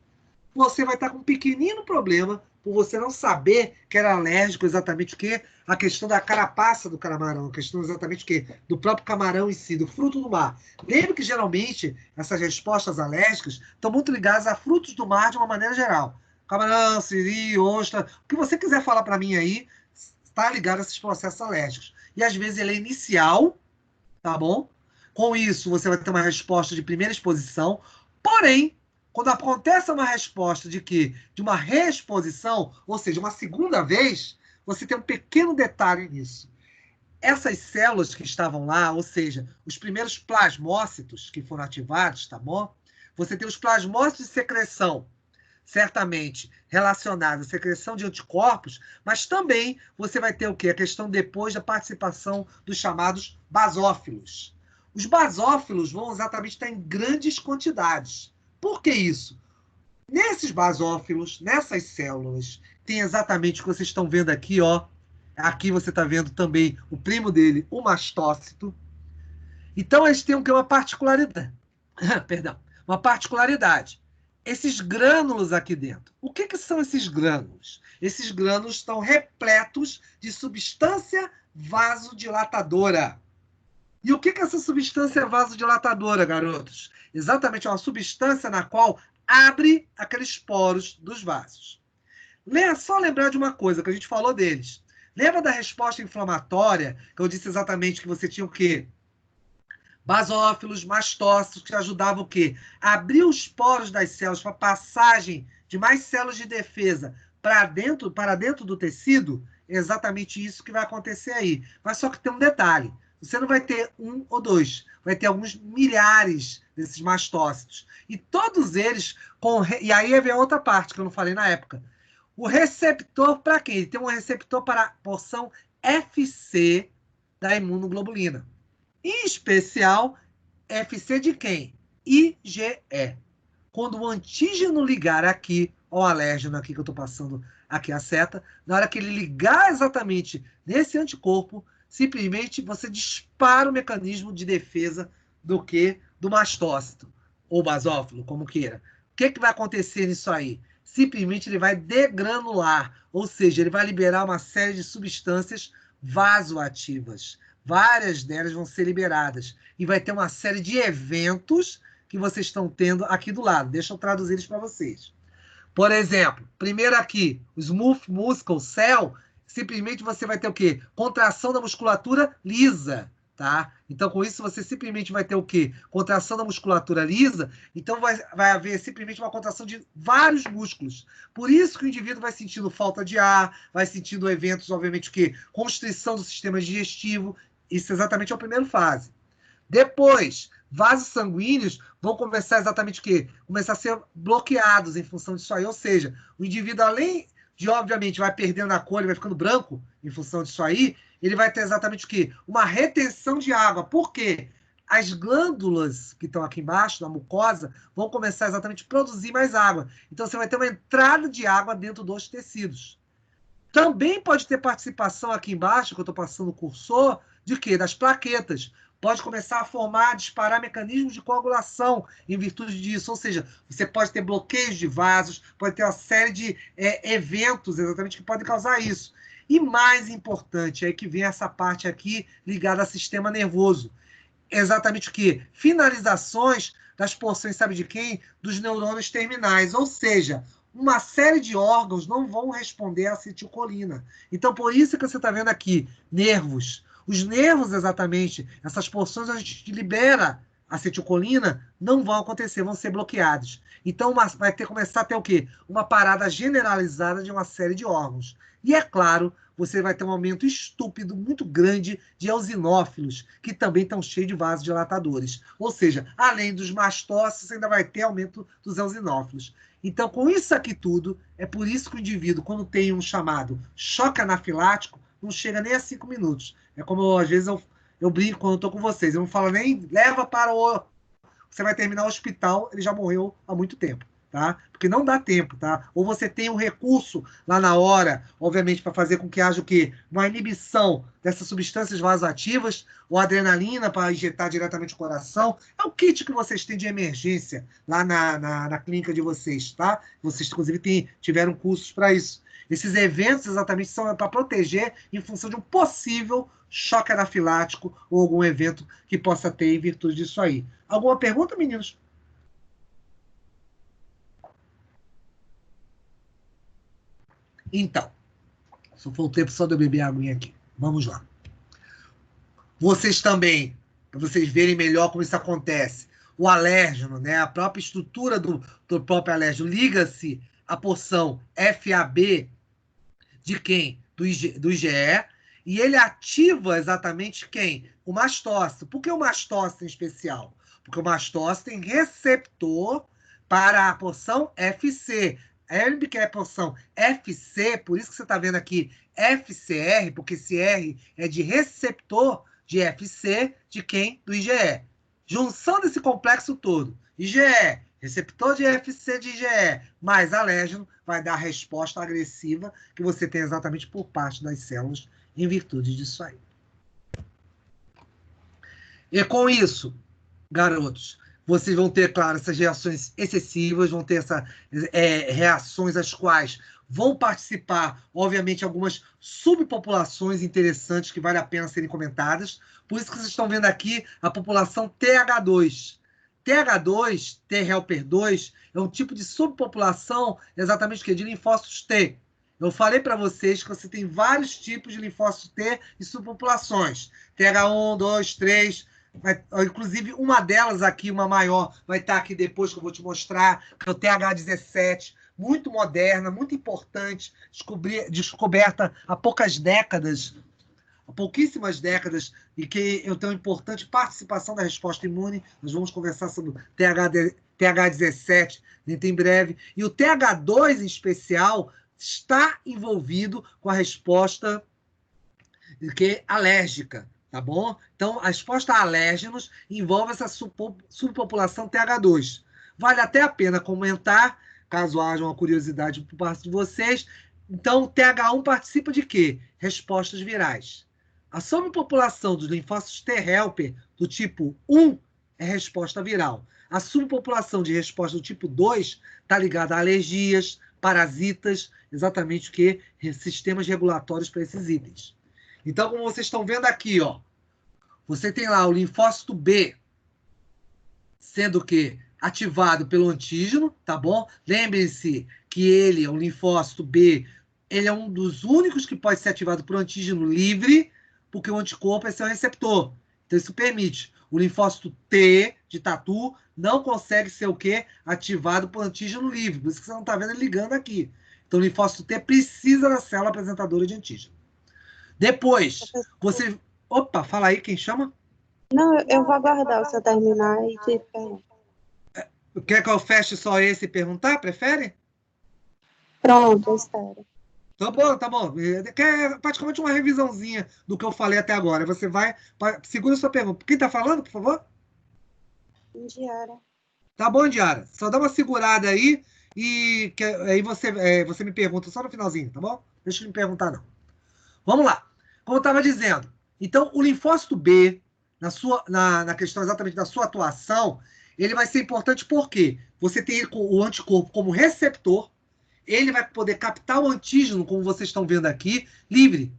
Você vai estar com um pequenino problema por você não saber que era alérgico exatamente o quê? A questão da carapaça do camarão, a questão exatamente o quê? Do próprio camarão em si, do fruto do mar. Lembre que, geralmente, essas respostas alérgicas estão muito ligadas a frutos do mar de uma maneira geral. camarão, siri, ostra, o que você quiser falar para mim aí, está ligado a esses processos alérgicos. E às vezes ele é inicial, tá bom? Com isso, você vai ter uma resposta de primeira exposição. Porém, quando acontece uma resposta de que de uma reexposição, ou seja, uma segunda vez, você tem um pequeno detalhe nisso. Essas células que estavam lá, ou seja, os primeiros plasmócitos que foram ativados, tá bom? Você tem os plasmócitos de secreção, certamente relacionados à secreção de anticorpos, mas também você vai ter o quê? A questão depois da participação dos chamados basófilos. Os basófilos vão exatamente estar em grandes quantidades. Por que isso? Nesses basófilos, nessas células, tem exatamente o que vocês estão vendo aqui, ó. Aqui você está vendo também o primo dele, o mastócito. Então, eles têm o que? Uma particularidade. Perdão. Uma particularidade. Esses grânulos aqui dentro. O que são esses grânulos? Esses grânulos estão repletos de substância vasodilatadora. E o que é essa substância vasodilatadora, garotos? Exatamente, é uma substância na qual abre aqueles poros dos vasos. Só lembrar de uma coisa que a gente falou deles. Lembra da resposta inflamatória, que eu disse exatamente que você tinha o quê? Basófilos, mastócitos, que ajudavam o quê? A abrir os poros das células para passagem de mais células de defesa para dentro do tecido. É exatamente isso que vai acontecer aí. Mas só que tem um detalhe. Você não vai ter um ou dois, vai ter alguns milhares desses mastócitos. E todos eles, e aí vem a outra parte que eu não falei na época. O receptor para quem? Ele tem um receptor para a porção FC da imunoglobulina. Em especial, FC de quem? IgE. Quando o antígeno ligar aqui, ó, o alérgeno aqui que eu estou passando aqui a seta, na hora que ele ligar exatamente nesse anticorpo, simplesmente você dispara o mecanismo de defesa do que? Do mastócito, ou basófilo, como queira. O que vai acontecer nisso aí? Simplesmente ele vai degranular, ou seja, ele vai liberar uma série de substâncias vasoativas. Várias delas vão ser liberadas. E vai ter uma série de eventos que vocês estão tendo aqui do lado. Deixa eu traduzir eles para vocês. Por exemplo, primeiro aqui, o Smooth Muscle Cell, simplesmente você vai ter o quê? Contração da musculatura lisa, tá? Então, com isso, você simplesmente vai ter o quê? Contração da musculatura lisa, então vai haver simplesmente uma contração de vários músculos. Por isso que o indivíduo vai sentindo falta de ar, vai sentindo eventos, obviamente, o quê? Constrição do sistema digestivo. Isso exatamente é a primeira fase. Depois, vasos sanguíneos vão começar exatamente o quê? Começar a ser bloqueados em função disso aí. Ou seja, o indivíduo, além de, obviamente, vai perdendo a cor, ele vai ficando branco em função disso aí, ele vai ter exatamente o quê? Uma retenção de água. Por quê? As glândulas que estão aqui embaixo, na mucosa, vão começar exatamente a produzir mais água. Então, você vai ter uma entrada de água dentro dos tecidos. Também pode ter participação aqui embaixo, que eu estou passando o cursor, de quê? Das plaquetas. Pode começar a formar, disparar mecanismos de coagulação em virtude disso. Ou seja, você pode ter bloqueios de vasos, pode ter uma série de eventos exatamente que podem causar isso. E mais importante, é que vem essa parte aqui ligada ao sistema nervoso. Exatamente o quê? Finalizações das porções, sabe de quem? Dos neurônios terminais. Ou seja, uma série de órgãos não vão responder à acetilcolina. Então, por isso que você está vendo aqui, nervos. Os nervos, exatamente, essas porções onde a gente libera acetilcolina, não vão acontecer, vão ser bloqueados. Então, vai ter que começar a ter o quê? Uma parada generalizada de uma série de órgãos. E, é claro, você vai ter um aumento estúpido, muito grande, de eosinófilos, que também estão cheios de vasodilatadores. Ou seja, além dos mastócitos, ainda vai ter aumento dos eosinófilos. Então, com isso aqui tudo, é por isso que o indivíduo, quando tem um chamado choque anafilático, não chega nem a 5 minutos. É como, às vezes, eu brinco quando eu estou com vocês. Eu não falo nem leva para o... Você vai terminar o hospital, ele já morreu há muito tempo, tá? Porque não dá tempo, tá? Ou você tem um recurso lá na hora, obviamente, para fazer com que haja o quê? Uma inibição dessas substâncias vasoativas, ou adrenalina para injetar diretamente o coração. É o kit que vocês têm de emergência lá na clínica de vocês, tá? Vocês, inclusive, tiveram cursos para isso. Esses eventos exatamente são para proteger em função de um possível choque anafilático ou algum evento que possa ter em virtude disso aí. Alguma pergunta, meninos? Então, só foi o tempo só de eu beber a aguinha aqui. Vamos lá. Vocês também, para vocês verem melhor como isso acontece, o alérgeno, né, a própria estrutura do próprio alérgeno, liga-se à porção FAB de quem? Do IgE, e ele ativa exatamente quem? O mastócito. Por que o mastócito em especial? Porque o mastócito tem receptor para a porção FC. Ele que é a porção FC, por isso que você está vendo aqui FCR, porque esse R é de receptor de FC de quem? Do IgE. Junção desse complexo todo, IgE, receptor de FC de IgE, mais alérgeno, vai dar a resposta agressiva que você tem exatamente por parte das células em virtude disso aí. E com isso, garotos, vocês vão ter, claro, essas reações excessivas, vão ter essas reações as quais vão participar, obviamente, algumas subpopulações interessantes que vale a pena serem comentadas. Por isso que vocês estão vendo aqui a população TH2. TH2, T helper 2, é um tipo de subpopulação exatamente de linfócitos T. Eu falei para vocês que você tem vários tipos de linfócitos T e subpopulações. TH1, 2, 3... inclusive, uma delas aqui, uma maior, vai estar aqui depois que eu vou te mostrar, que é o TH17, muito moderna, muito importante, descoberta há pouquíssimas décadas, e que eu tenho importante participação da resposta imune. Nós vamos conversar sobre o TH17 dentro em breve. E o TH2, em especial, está envolvido com a resposta alérgica. Tá bom? Então, a resposta a alérgenos envolve essa subpopulação TH2. Vale até a pena comentar, caso haja uma curiosidade por parte de vocês. Então, TH1 participa de quê? Respostas virais. A subpopulação dos linfócitos T helper do tipo 1 é resposta viral. A subpopulação de resposta do tipo 2 está ligada a alergias, parasitas, exatamente o que? Sistemas regulatórios para esses itens. Então, como vocês estão vendo aqui, ó, você tem lá o linfócito B, sendo o quê? Ativado pelo antígeno, tá bom? Lembrem-se que ele, o linfócito B, ele é um dos únicos que pode ser ativado por antígeno livre, porque o anticorpo é seu receptor. Então, isso permite. O linfócito T, de tatu, não consegue ser o quê? Ativado por antígeno livre. Por isso que você não está vendo ele ligando aqui. Então, o linfócito T precisa da célula apresentadora de antígeno. Depois, você... Opa, fala aí, quem chama? Não, eu vou aguardar o senhor terminar e te perguntar. Quer que eu feche só esse e perguntar? Prefere? Pronto, eu espero. Tá bom, tá bom. Quer praticamente uma revisãozinha do que eu falei até agora. Você vai... Segura a sua pergunta. Quem tá falando, por favor? Indiara. Tá bom, Indiara. Só dá uma segurada aí e aí você me pergunta só no finalzinho, tá bom? Deixa eu me perguntar, não. Vamos lá. Como eu estava dizendo, então o linfócito B, na questão exatamente da sua atuação, ele vai ser importante porque você tem o anticorpo como receptor, ele vai poder captar o antígeno, como vocês estão vendo aqui, livre.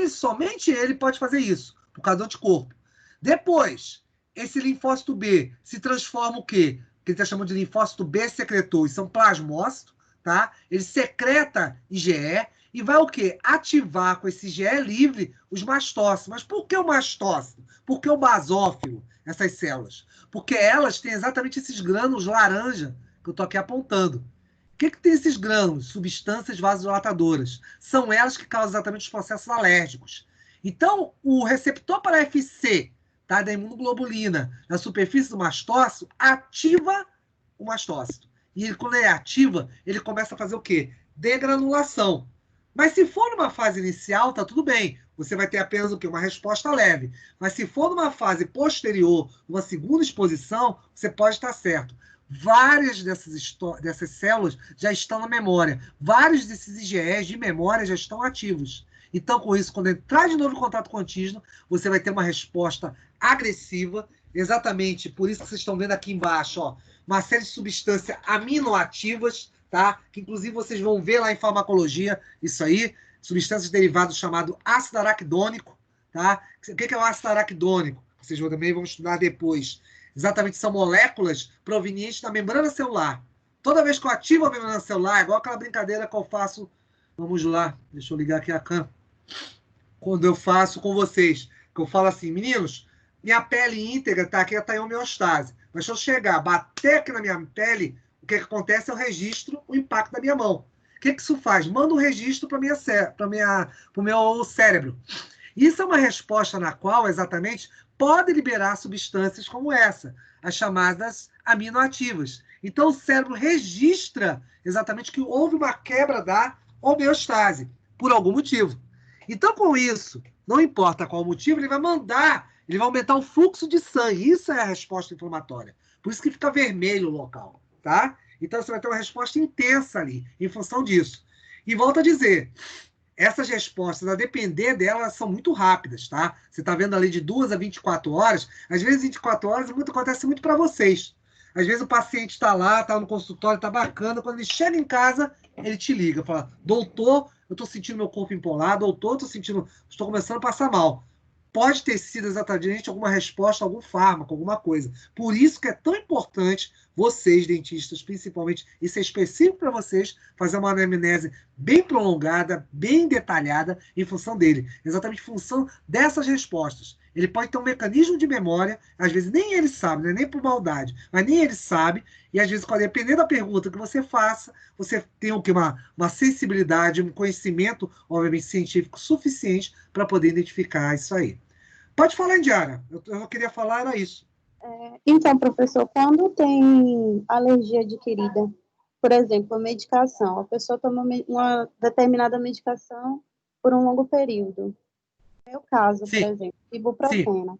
Somente ele pode fazer isso, por causa do anticorpo. Depois, esse linfócito B se transforma o quê? Que ele está chamando de linfócito B secretor, e são plasmócitos, tá? Ele secreta IgE, e vai o quê? Ativar com esse IgE livre os mastócitos. Mas por que o mastócito? Por que o basófilo, essas células? Porque elas têm exatamente esses grânulos laranja que eu estou aqui apontando. O que tem esses grânulos? Substâncias vasodilatadoras. São elas que causam exatamente os processos alérgicos. Então, o receptor para FC, tá, da imunoglobulina na superfície do mastócito ativa o mastócito. E quando ele ativa, ele começa a fazer o quê? Degranulação. Mas se for numa fase inicial, tá tudo bem. Você vai ter apenas o quê? Uma resposta leve. Mas se for numa fase posterior, numa segunda exposição, você pode estar certo. Várias dessas células já estão na memória. Vários desses IgEs de memória já estão ativos. Então, com isso, quando entrar de novo em contato com o antígeno, você vai ter uma resposta agressiva, exatamente por isso que vocês estão vendo aqui embaixo, ó, uma série de substâncias aminoativas, tá? Que inclusive vocês vão ver lá em farmacologia, isso aí, substâncias derivadas chamado ácido araquidônico, tá? O que é o ácido araquidônico? Vocês também vão estudar depois. Exatamente, são moléculas provenientes da membrana celular. Toda vez que eu ativo a membrana celular, igual aquela brincadeira que eu faço Vamos lá, deixa eu ligar aqui a câmera. Quando eu faço com vocês, que eu falo assim, meninos, minha pele íntegra tá aqui, está em homeostase. Mas se eu chegar, bater aqui na minha pele, o que acontece é eu registro o impacto da minha mão. O que isso faz? Manda um registro para o meu cérebro. Isso é uma resposta na qual, exatamente, pode liberar substâncias como essa, as chamadas aminoativas. Então, o cérebro registra exatamente que houve uma quebra da homeostase, por algum motivo. Então, com isso, não importa qual motivo, ele vai mandar, ele vai aumentar o fluxo de sangue. Isso é a resposta inflamatória. Por isso que fica vermelho o local, tá? Então, você vai ter uma resposta intensa ali, em função disso. E volto a dizer, essas respostas, a depender delas, são muito rápidas, tá? Você está vendo ali de 2 a 24 horas. Às vezes, 24 horas acontece muito para vocês. Às vezes, o paciente está lá, está no consultório, está bacana. Quando ele chega em casa, ele te liga, fala: doutor, eu estou sentindo meu corpo empolado, doutor, estou começando a passar mal. Pode ter sido exatamente alguma resposta, algum fármaco, alguma coisa. Por isso que é tão importante vocês, dentistas, principalmente, isso é específico para vocês, fazer uma anamnese bem prolongada, bem detalhada em função dele. Exatamente em função dessas respostas. Ele pode ter um mecanismo de memória, às vezes nem ele sabe, não é nem por maldade, mas nem ele sabe, e às vezes, dependendo da pergunta que você faça, você tem o que? Uma sensibilidade, um conhecimento, obviamente, científico suficiente para poder identificar isso aí. Pode falar, Indiara. Eu queria falar, era isso. Então, professor, quando tem alergia adquirida, por exemplo, a medicação, a pessoa toma uma determinada medicação por um longo período. No meu caso, por Sim, exemplo, sim. ibuprofeno.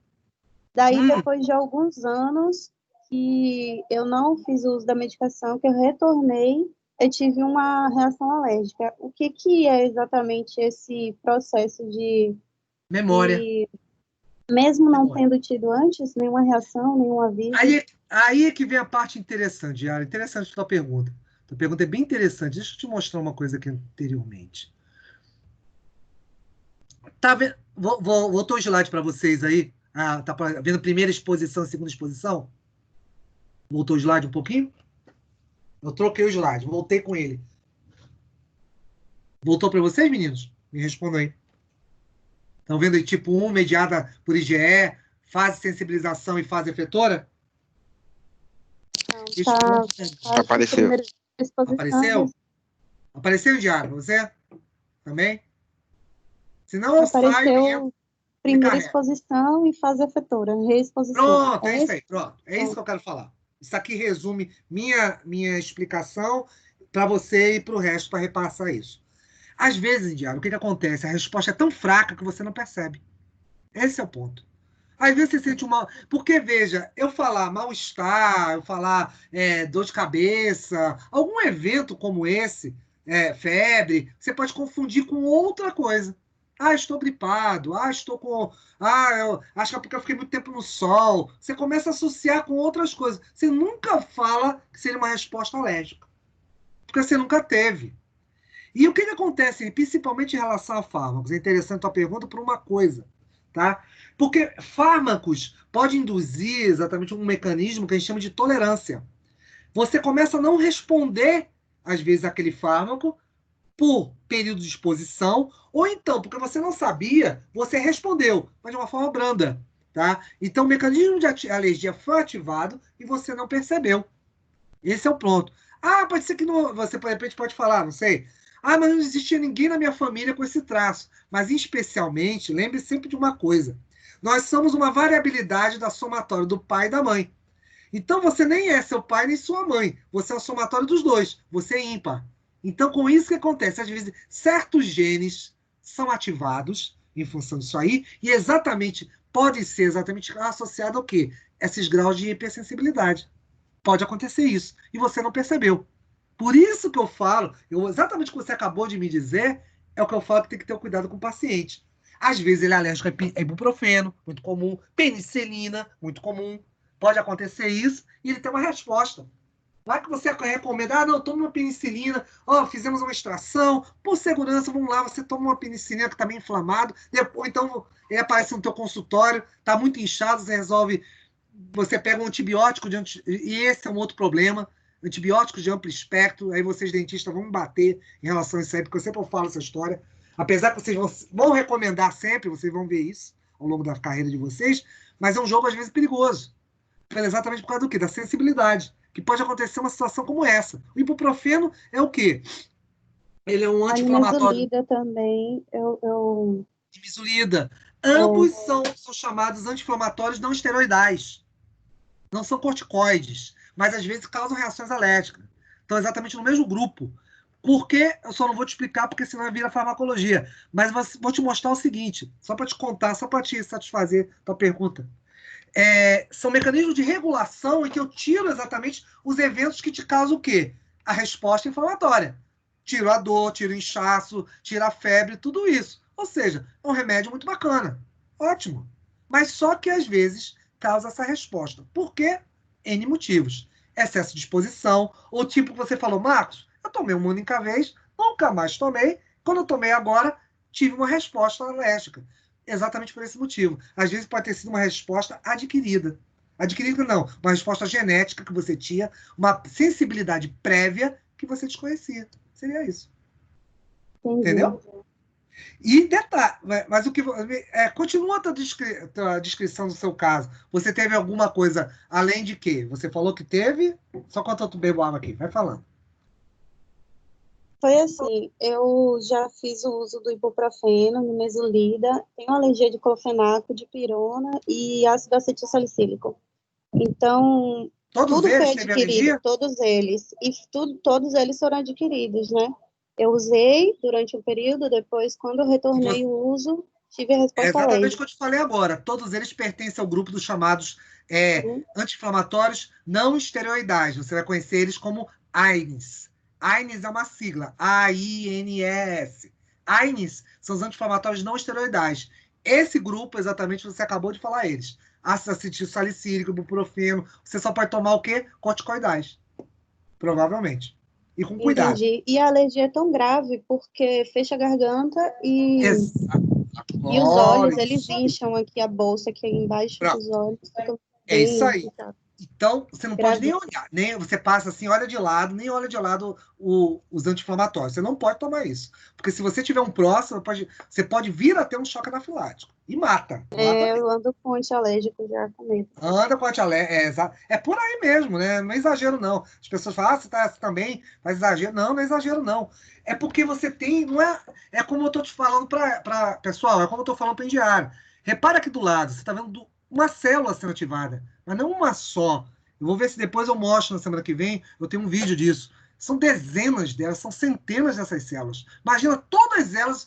Daí, depois de alguns anos que eu não fiz uso da medicação, que eu retornei, eu tive uma reação alérgica. O que que é exatamente esse processo Memória. de mesmo não Memória. tendo tido antes nenhuma reação, nenhum aviso? Aí é que vem a parte interessante, Diara. Interessante a tua pergunta. Tua pergunta é bem interessante. Deixa eu te mostrar uma coisa aqui anteriormente. Tá vendo? Voltou o slide para vocês aí? Ah, tá vendo primeira exposição, segunda exposição? Voltou o slide um pouquinho? Eu troquei o slide, voltei com ele. Voltou para vocês, meninos? Me respondam aí. Estão vendo aí tipo 1, mediada por IgE, fase sensibilização e fase efetora? Não, Isso tá Apareceu. primeira exposição, apareceu? Apareceu, Diário? Você também? Se não, eu saio e entro apareceu e primeira carrego. exposição e fase efetora, reexposição. Pronto, é É isso esse? aí, pronto. É isso que eu quero falar. Isso aqui resume minha explicação para você e para o resto para repassar isso. Às vezes, Diário, o que acontece? A resposta é tão fraca que você não percebe. Esse é o ponto. Às vezes você sente uma. Porque, veja, eu falar mal-estar, eu falar dor de cabeça, algum evento como esse, febre, você pode confundir com outra coisa. Ah, estou gripado. Ah, estou com. Ah, eu acho que é porque eu fiquei muito tempo no sol. Você começa a associar com outras coisas. Você nunca fala que seria uma resposta alérgica. Porque você nunca teve. E o que acontece, principalmente em relação a fármacos? É interessante a tua pergunta por uma coisa, tá? Porque fármacos podem induzir exatamente um mecanismo que a gente chama de tolerância. Você começa a não responder, às vezes, aquele fármaco por período de exposição, ou então, porque você não sabia, você respondeu, mas de uma forma branda, tá? Então, o mecanismo de alergia foi ativado e você não percebeu. Esse é o ponto. Ah, pode ser que não, você de repente pode falar, não sei. Ah, mas não existia ninguém na minha família com esse traço. Mas, especialmente, lembre sempre de uma coisa. Nós somos uma variabilidade da somatória do pai e da mãe. Então, você nem é seu pai nem sua mãe. Você é o somatório dos dois. Você é ímpar. Então, com isso que acontece? Às vezes, certos genes são ativados em função disso aí, e exatamente, pode ser exatamente associado ao quê? Esses graus de hipersensibilidade. Pode acontecer isso. E você não percebeu. Por isso que eu falo, exatamente o que você acabou de me dizer, é o que eu falo que tem que ter cuidado com o paciente. Às vezes ele é alérgico a ibuprofeno, muito comum, penicilina, muito comum. Pode acontecer isso e ele tem uma resposta. Vai que você recomenda, não, toma uma penicilina, fizemos uma extração, por segurança, vamos lá, você toma uma penicilina que está meio inflamado, depois, então, ele aparece no teu consultório, está muito inchado, você resolve, você pega um antibiótico, e esse é um outro problema, antibióticos de amplo espectro, aí vocês dentistas vão me bater em relação a isso aí, porque eu sempre falo essa história, apesar que vocês vão recomendar sempre, vocês vão ver isso ao longo da carreira de vocês, mas é um jogo às vezes perigoso, exatamente por causa do quê? Da sensibilidade, que pode acontecer uma situação como essa. O ibuprofeno é o quê? Ele é um A anti-inflamatório nimesulida também, de misulida. Ambos são chamados anti-inflamatórios não esteroidais. Não são corticoides, mas às vezes causam reações alérgicas. Estão exatamente no mesmo grupo. Por quê? Eu só não vou te explicar, porque senão vira farmacologia. Mas vou te mostrar o seguinte, só para te contar, só para te satisfazer a tua pergunta. São mecanismos de regulação em que eu tiro exatamente os eventos que te causam o quê? A resposta inflamatória. Tiro a dor, tiro o inchaço, tiro a febre, tudo isso. Ou seja, é um remédio muito bacana. Ótimo. Mas só que às vezes causa essa resposta. Por quê? N motivos. Excesso de exposição, ou tipo que você falou, Marcos, eu tomei uma única vez, nunca mais tomei. Quando eu tomei agora, tive uma resposta alérgica. Exatamente por esse motivo. Às vezes pode ter sido uma resposta adquirida. Adquirida não, uma resposta genética que você tinha, uma sensibilidade prévia que você desconhecia. Seria isso. entendi. Entendeu? E detalhe, mas o que continua a tua descrição do seu caso. Você teve alguma coisa além de quê? Você falou que teve? Só quanto eu bebo água aqui, vai falando. Foi assim, eu já fiz o uso do ibuprofeno, nimesulida, tenho alergia de clofenaco, de pirona e ácido acetil salicílico. Então, Todos tudo foi eles teve adquirido, alergia? todos eles, e todos eles foram adquiridos, né? Eu usei durante um período, depois, quando eu retornei o uso, tive a É resposta exatamente o que alérgica. eu te falei agora. Todos eles pertencem ao grupo dos chamados Uhum. anti-inflamatórios não esteroidais. Você vai conhecer eles como AINES. AINES é uma sigla, AINES. AINES são os anti-inflamatórios não esteroidais. Esse grupo, exatamente, você acabou de falar eles. Ácido acetil salicílico, ibuprofeno. Você só pode tomar o quê? Corticoidais. Provavelmente. E com cuidado. Entendi. E a alergia é tão grave porque fecha a garganta Exato. e os Agora, olhos, eles isso aí. incham aqui a bolsa, aqui embaixo dos olhos, fica É isso bem aí. irritado. Então, você não pode nem Gravíssimo. olhar, nem você passa assim, olha de lado, nem olha de lado os anti-inflamatórios. Você não pode tomar isso. Porque se você tiver um próximo, você pode vir a ter um choque anafilático. E mata. Mata mesmo. Eu ando com antialérgico já com medo. Anda com antialérgico. É por aí mesmo, né? Não é exagero, não. As pessoas falam, você também faz exagero. Não, não é exagero, não. É porque você tem, não é. É como eu tô te falando para pessoal, é como eu tô falando para indiário. Repara aqui do lado, você tá vendo uma célula sendo ativada, mas não uma só. Eu vou ver se depois eu mostro na semana que vem, eu tenho um vídeo disso. São dezenas delas, são centenas dessas células. Imagina todas elas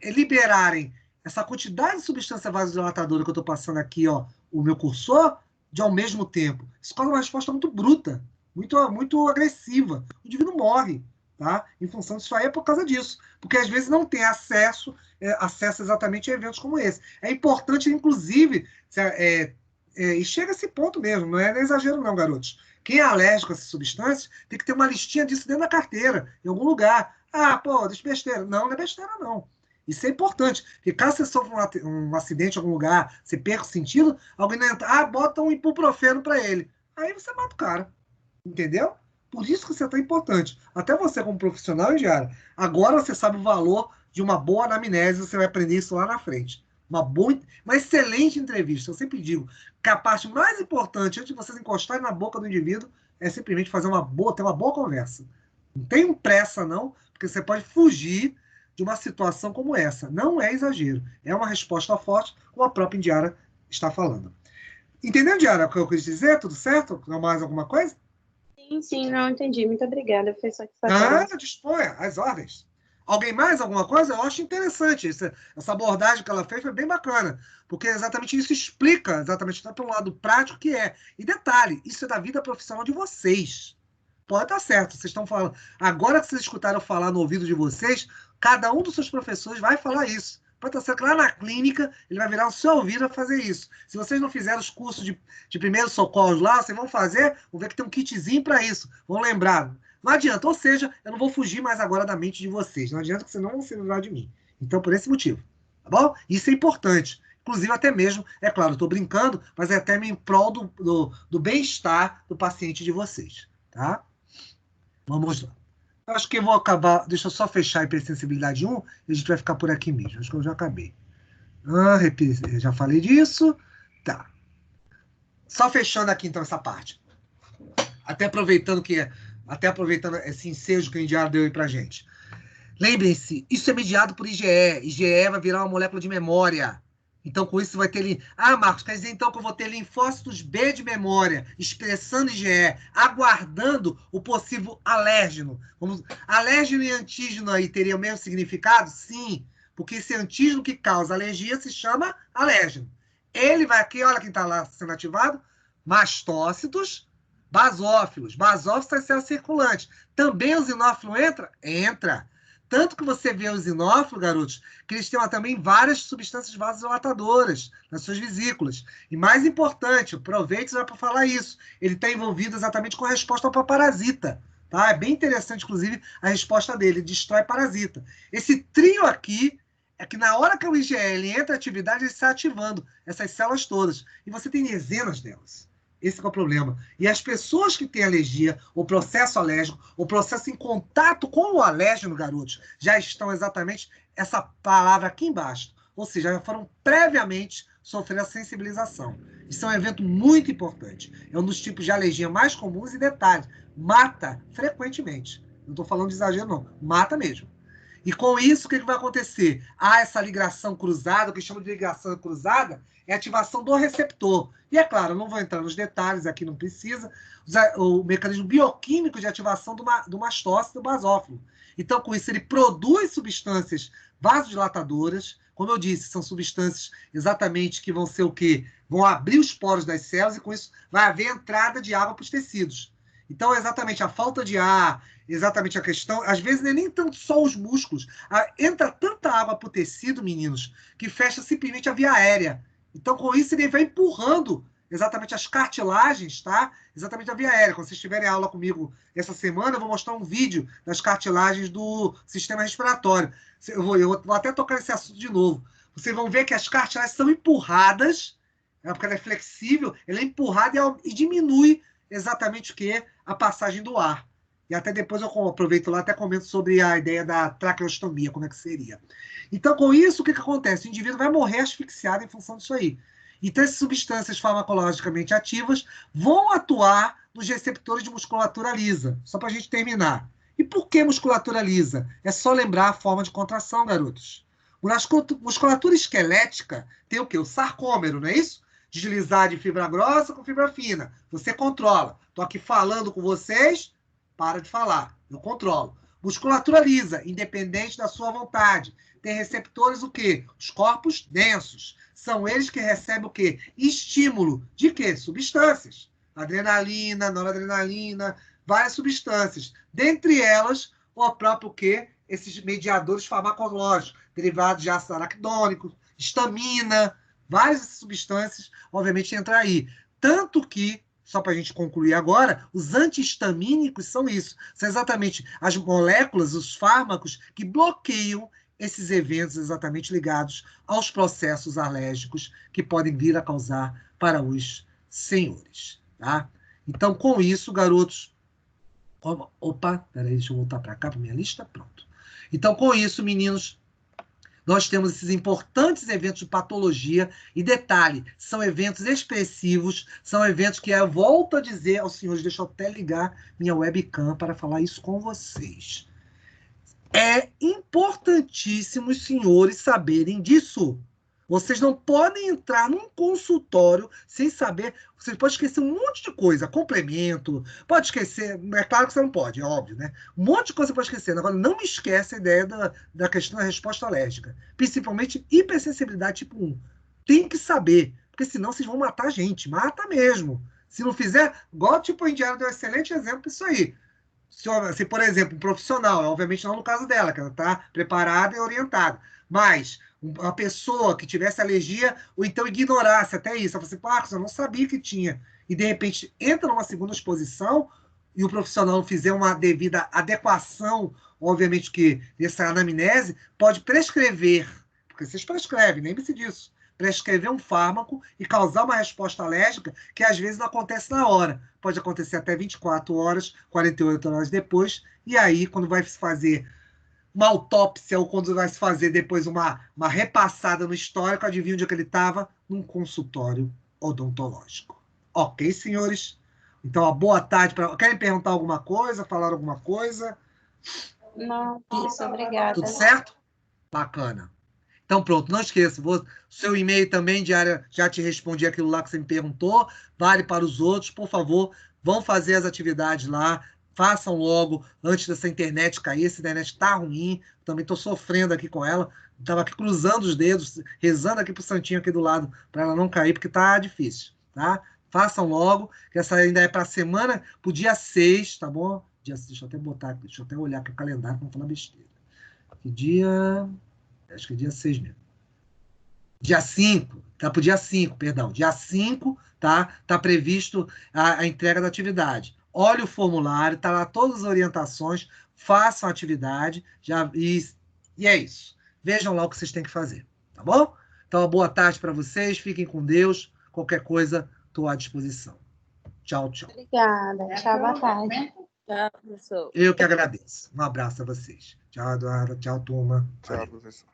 liberarem essa quantidade de substância vasodilatadora que eu estou passando aqui, ó, o meu cursor, de ao mesmo tempo. Isso causa uma resposta muito bruta, muito agressiva. O indivíduo morre, tá? Em função disso aí é por causa disso. Porque às vezes não tem acesso exatamente a eventos como esse. É importante, inclusive, e chega a esse ponto mesmo, não é exagero não, garotos. Quem é alérgico a essas substâncias tem que ter uma listinha disso dentro da carteira, em algum lugar. Ah, pô, deixa besteira. Não, não é besteira, não. Isso é importante, porque caso você sofra um acidente em algum lugar, você perca o sentido, alguém não entra, bota um ibuprofeno para ele. Aí você mata o cara. Entendeu? Por isso que você é tão importante. Até você, como profissional em diária, agora você sabe o valor de uma boa anamnese, você vai aprender isso lá na frente. Uma excelente entrevista. Eu sempre digo que a parte mais importante, antes de vocês encostarem na boca do indivíduo, é simplesmente ter uma boa conversa. Não tem pressa, não, porque você pode fugir de uma situação como essa. Não é exagero. É uma resposta forte, como a própria Indiara está falando. Entendeu, Indiara, o que eu quis dizer? Tudo certo? Não mais alguma coisa? Sim, não entendi. Muito obrigada, foi satisfatório. Disponha, as ordens. Alguém mais, alguma coisa? Eu acho interessante. Essa abordagem que ela fez foi bem bacana, porque exatamente isso explica, exatamente, tá pelo lado prático que é. E detalhe, isso é da vida profissional de vocês. Pode estar certo, vocês estão falando. Agora que vocês escutaram falar no ouvido de vocês, cada um dos seus professores vai falar isso. Pode estar certo que lá na clínica ele vai virar o seu ouvido a fazer isso. Se vocês não fizeram os cursos de primeiros socorros lá, vocês vão fazer, vão ver que tem um kitzinho para isso. Vão lembrar. Não adianta. Ou seja, eu não vou fugir mais agora da mente de vocês. Não adianta que vocês não vão se livrar de mim. Então, por esse motivo. Tá bom? Isso é importante. Inclusive, até mesmo, é claro, eu estou brincando, mas é até em prol do bem-estar do paciente de vocês. Tá? Vamos lá. Eu acho que eu vou acabar. Deixa eu só fechar a hipersensibilidade 1 e a gente vai ficar por aqui mesmo. Acho que eu já acabei. Já falei disso. Tá. Só fechando aqui então essa parte. Até aproveitando esse ensejo que o Indiara deu aí pra gente. Lembrem-se, isso é mediado por IgE. IgE vai virar uma molécula de memória. Então, com isso, vai ter. Ah, Marcos, quer dizer então que eu vou ter linfócitos B de memória, expressando IgE, aguardando o possível alérgeno. Alérgeno e antígeno aí teriam o mesmo significado? Sim, porque esse antígeno que causa alergia se chama alérgeno. Ele vai aqui, olha quem está lá sendo ativado: mastócitos, basófilos. Basófilos são células circulantes. Também o eosinófilo entra? Entra. Tanto que você vê os eosinófilos, garotos, que eles têm várias substâncias vasodilatadoras nas suas vesículas. E mais importante, aproveite para falar isso, ele está envolvido exatamente com a resposta para parasita. Tá? É bem interessante, inclusive, a resposta dele, ele destrói parasita. Esse trio aqui é que na hora que o IgL entra em atividade, ele está ativando essas células todas. E você tem dezenas delas. Esse é o problema. E as pessoas que têm alergia, ou processo alérgico, ou processo em contato com o alérgeno, garotos, já estão exatamente essa palavra aqui embaixo. Ou seja, já foram previamente sofrer a sensibilização. Isso é um evento muito importante. É um dos tipos de alergia mais comuns e detalhe, mata frequentemente. Não estou falando de exagero, não. Mata mesmo. E com isso, o que vai acontecer? Há essa ligação cruzada, o que chama de ligação cruzada, é a ativação do receptor. E é claro, eu não vou entrar nos detalhes, aqui não precisa, o mecanismo bioquímico de ativação do mastócito do basófilo. Então, com isso, ele produz substâncias vasodilatadoras. Como eu disse, são substâncias exatamente que vão ser o quê? Vão abrir os poros das células e com isso vai haver entrada de água para os tecidos. Então, exatamente a falta de ar, exatamente a questão, às vezes não é nem tanto só os músculos, entra tanta água para o tecido, meninos, que fecha simplesmente a via aérea. Então, com isso, ele vai empurrando exatamente as cartilagens, tá? Exatamente a via aérea. Quando vocês tiverem aula comigo essa semana, eu vou mostrar um vídeo das cartilagens do sistema respiratório. Eu vou até tocar nesse assunto de novo. Vocês vão ver que as cartilagens são empurradas, porque ela é flexível, ela é empurrada e diminui exatamente o que? A passagem do ar. E até depois eu aproveito lá, até comento sobre a ideia da traqueostomia, como é que seria. Então, com isso, o que acontece? O indivíduo vai morrer asfixiado em função disso aí. Então, essas substâncias farmacologicamente ativas vão atuar nos receptores de musculatura lisa. Só para a gente terminar. E por que musculatura lisa? É só lembrar a forma de contração, garotos. Musculatura esquelética tem o quê? O sarcômero, não é isso? Deslizar de fibra grossa com fibra fina. Você controla. Estou aqui falando com vocês, para de falar. Eu controlo. Musculatura lisa, independente da sua vontade. Tem receptores o quê? Os corpos densos. São eles que recebem o quê? Estímulo. De quê? Substâncias. Adrenalina, noradrenalina, várias substâncias. Dentre elas, o próprio quê? Esses mediadores farmacológicos, derivados de ácido araquidônico, histamina, várias substâncias, obviamente, entram aí. Tanto que, só para a gente concluir agora, os antihistamínicos são isso. São exatamente as moléculas, os fármacos que bloqueiam esses eventos exatamente ligados aos processos alérgicos que podem vir a causar para os senhores. Tá? Então, com isso, garotos... Opa, peraí, deixa eu voltar para cá, para minha lista. Pronto. Então, com isso, meninos, nós temos esses importantes eventos de patologia, e detalhe, são eventos expressivos, são eventos que eu volto a dizer aos senhores, deixa eu até ligar minha webcam para falar isso com vocês. É importantíssimo os senhores saberem disso. Vocês não podem entrar num consultório sem saber. Você pode esquecer um monte de coisa, complemento, pode esquecer, é claro que você não pode, é óbvio, né? Um monte de coisa você pode esquecer. Agora, não esquece a ideia da questão da resposta alérgica, principalmente hipersensibilidade tipo 1. Tem que saber, porque senão vocês vão matar a gente, mata mesmo. Se não fizer, igual tipo a Indiana deu um excelente exemplo disso aí. Se, por exemplo, um profissional, obviamente não no caso dela, que ela está preparada e orientada, mas uma pessoa que tivesse alergia, ou então ignorasse até isso, ela fala assim, Marcos, eu não sabia que tinha, e de repente entra numa segunda exposição, e o profissional não fizer uma devida adequação, obviamente que nessa anamnese, pode prescrever, porque vocês prescrevem, lembre-se disso, prescrever um fármaco e causar uma resposta alérgica que às vezes não acontece na hora. Pode acontecer até 24 horas, 48 horas depois, e aí, quando vai se fazer uma autópsia ou quando vai se fazer depois uma repassada no histórico, adivinha onde é que ele estava? Num consultório odontológico. Ok, senhores? Então, uma boa tarde. Querem perguntar alguma coisa? Falar alguma coisa? Não, isso, obrigada. Tudo certo? Bacana. Então, pronto, não esqueça. Seu e-mail também, diária, já te respondi aquilo lá que você me perguntou. Vale para os outros, por favor, vão fazer as atividades lá. Façam logo, antes dessa internet cair. Essa internet está ruim. Também estou sofrendo aqui com ela. Estava aqui cruzando os dedos, rezando aqui para o Santinho aqui do lado, para ela não cair, porque está difícil, tá? Façam logo, que essa ainda é para a semana, para o dia 6, tá bom? Deixa eu até botar aqui, deixa eu até olhar aqui o calendário para não falar besteira. Que dia... Acho que é dia 6 mesmo. Dia 5, tá pro dia 5, perdão. Dia 5, tá? Tá previsto a entrega da atividade. Olha o formulário, tá lá todas as orientações, façam a atividade, e é isso. Vejam lá o que vocês têm que fazer, tá bom? Então, uma boa tarde para vocês, fiquem com Deus. Qualquer coisa, estou à disposição. Tchau, tchau. Obrigada. Tchau, boa tarde. Tchau, professor. Eu que agradeço. Um abraço a vocês. Tchau, Eduardo. Tchau, turma. Tchau, professor.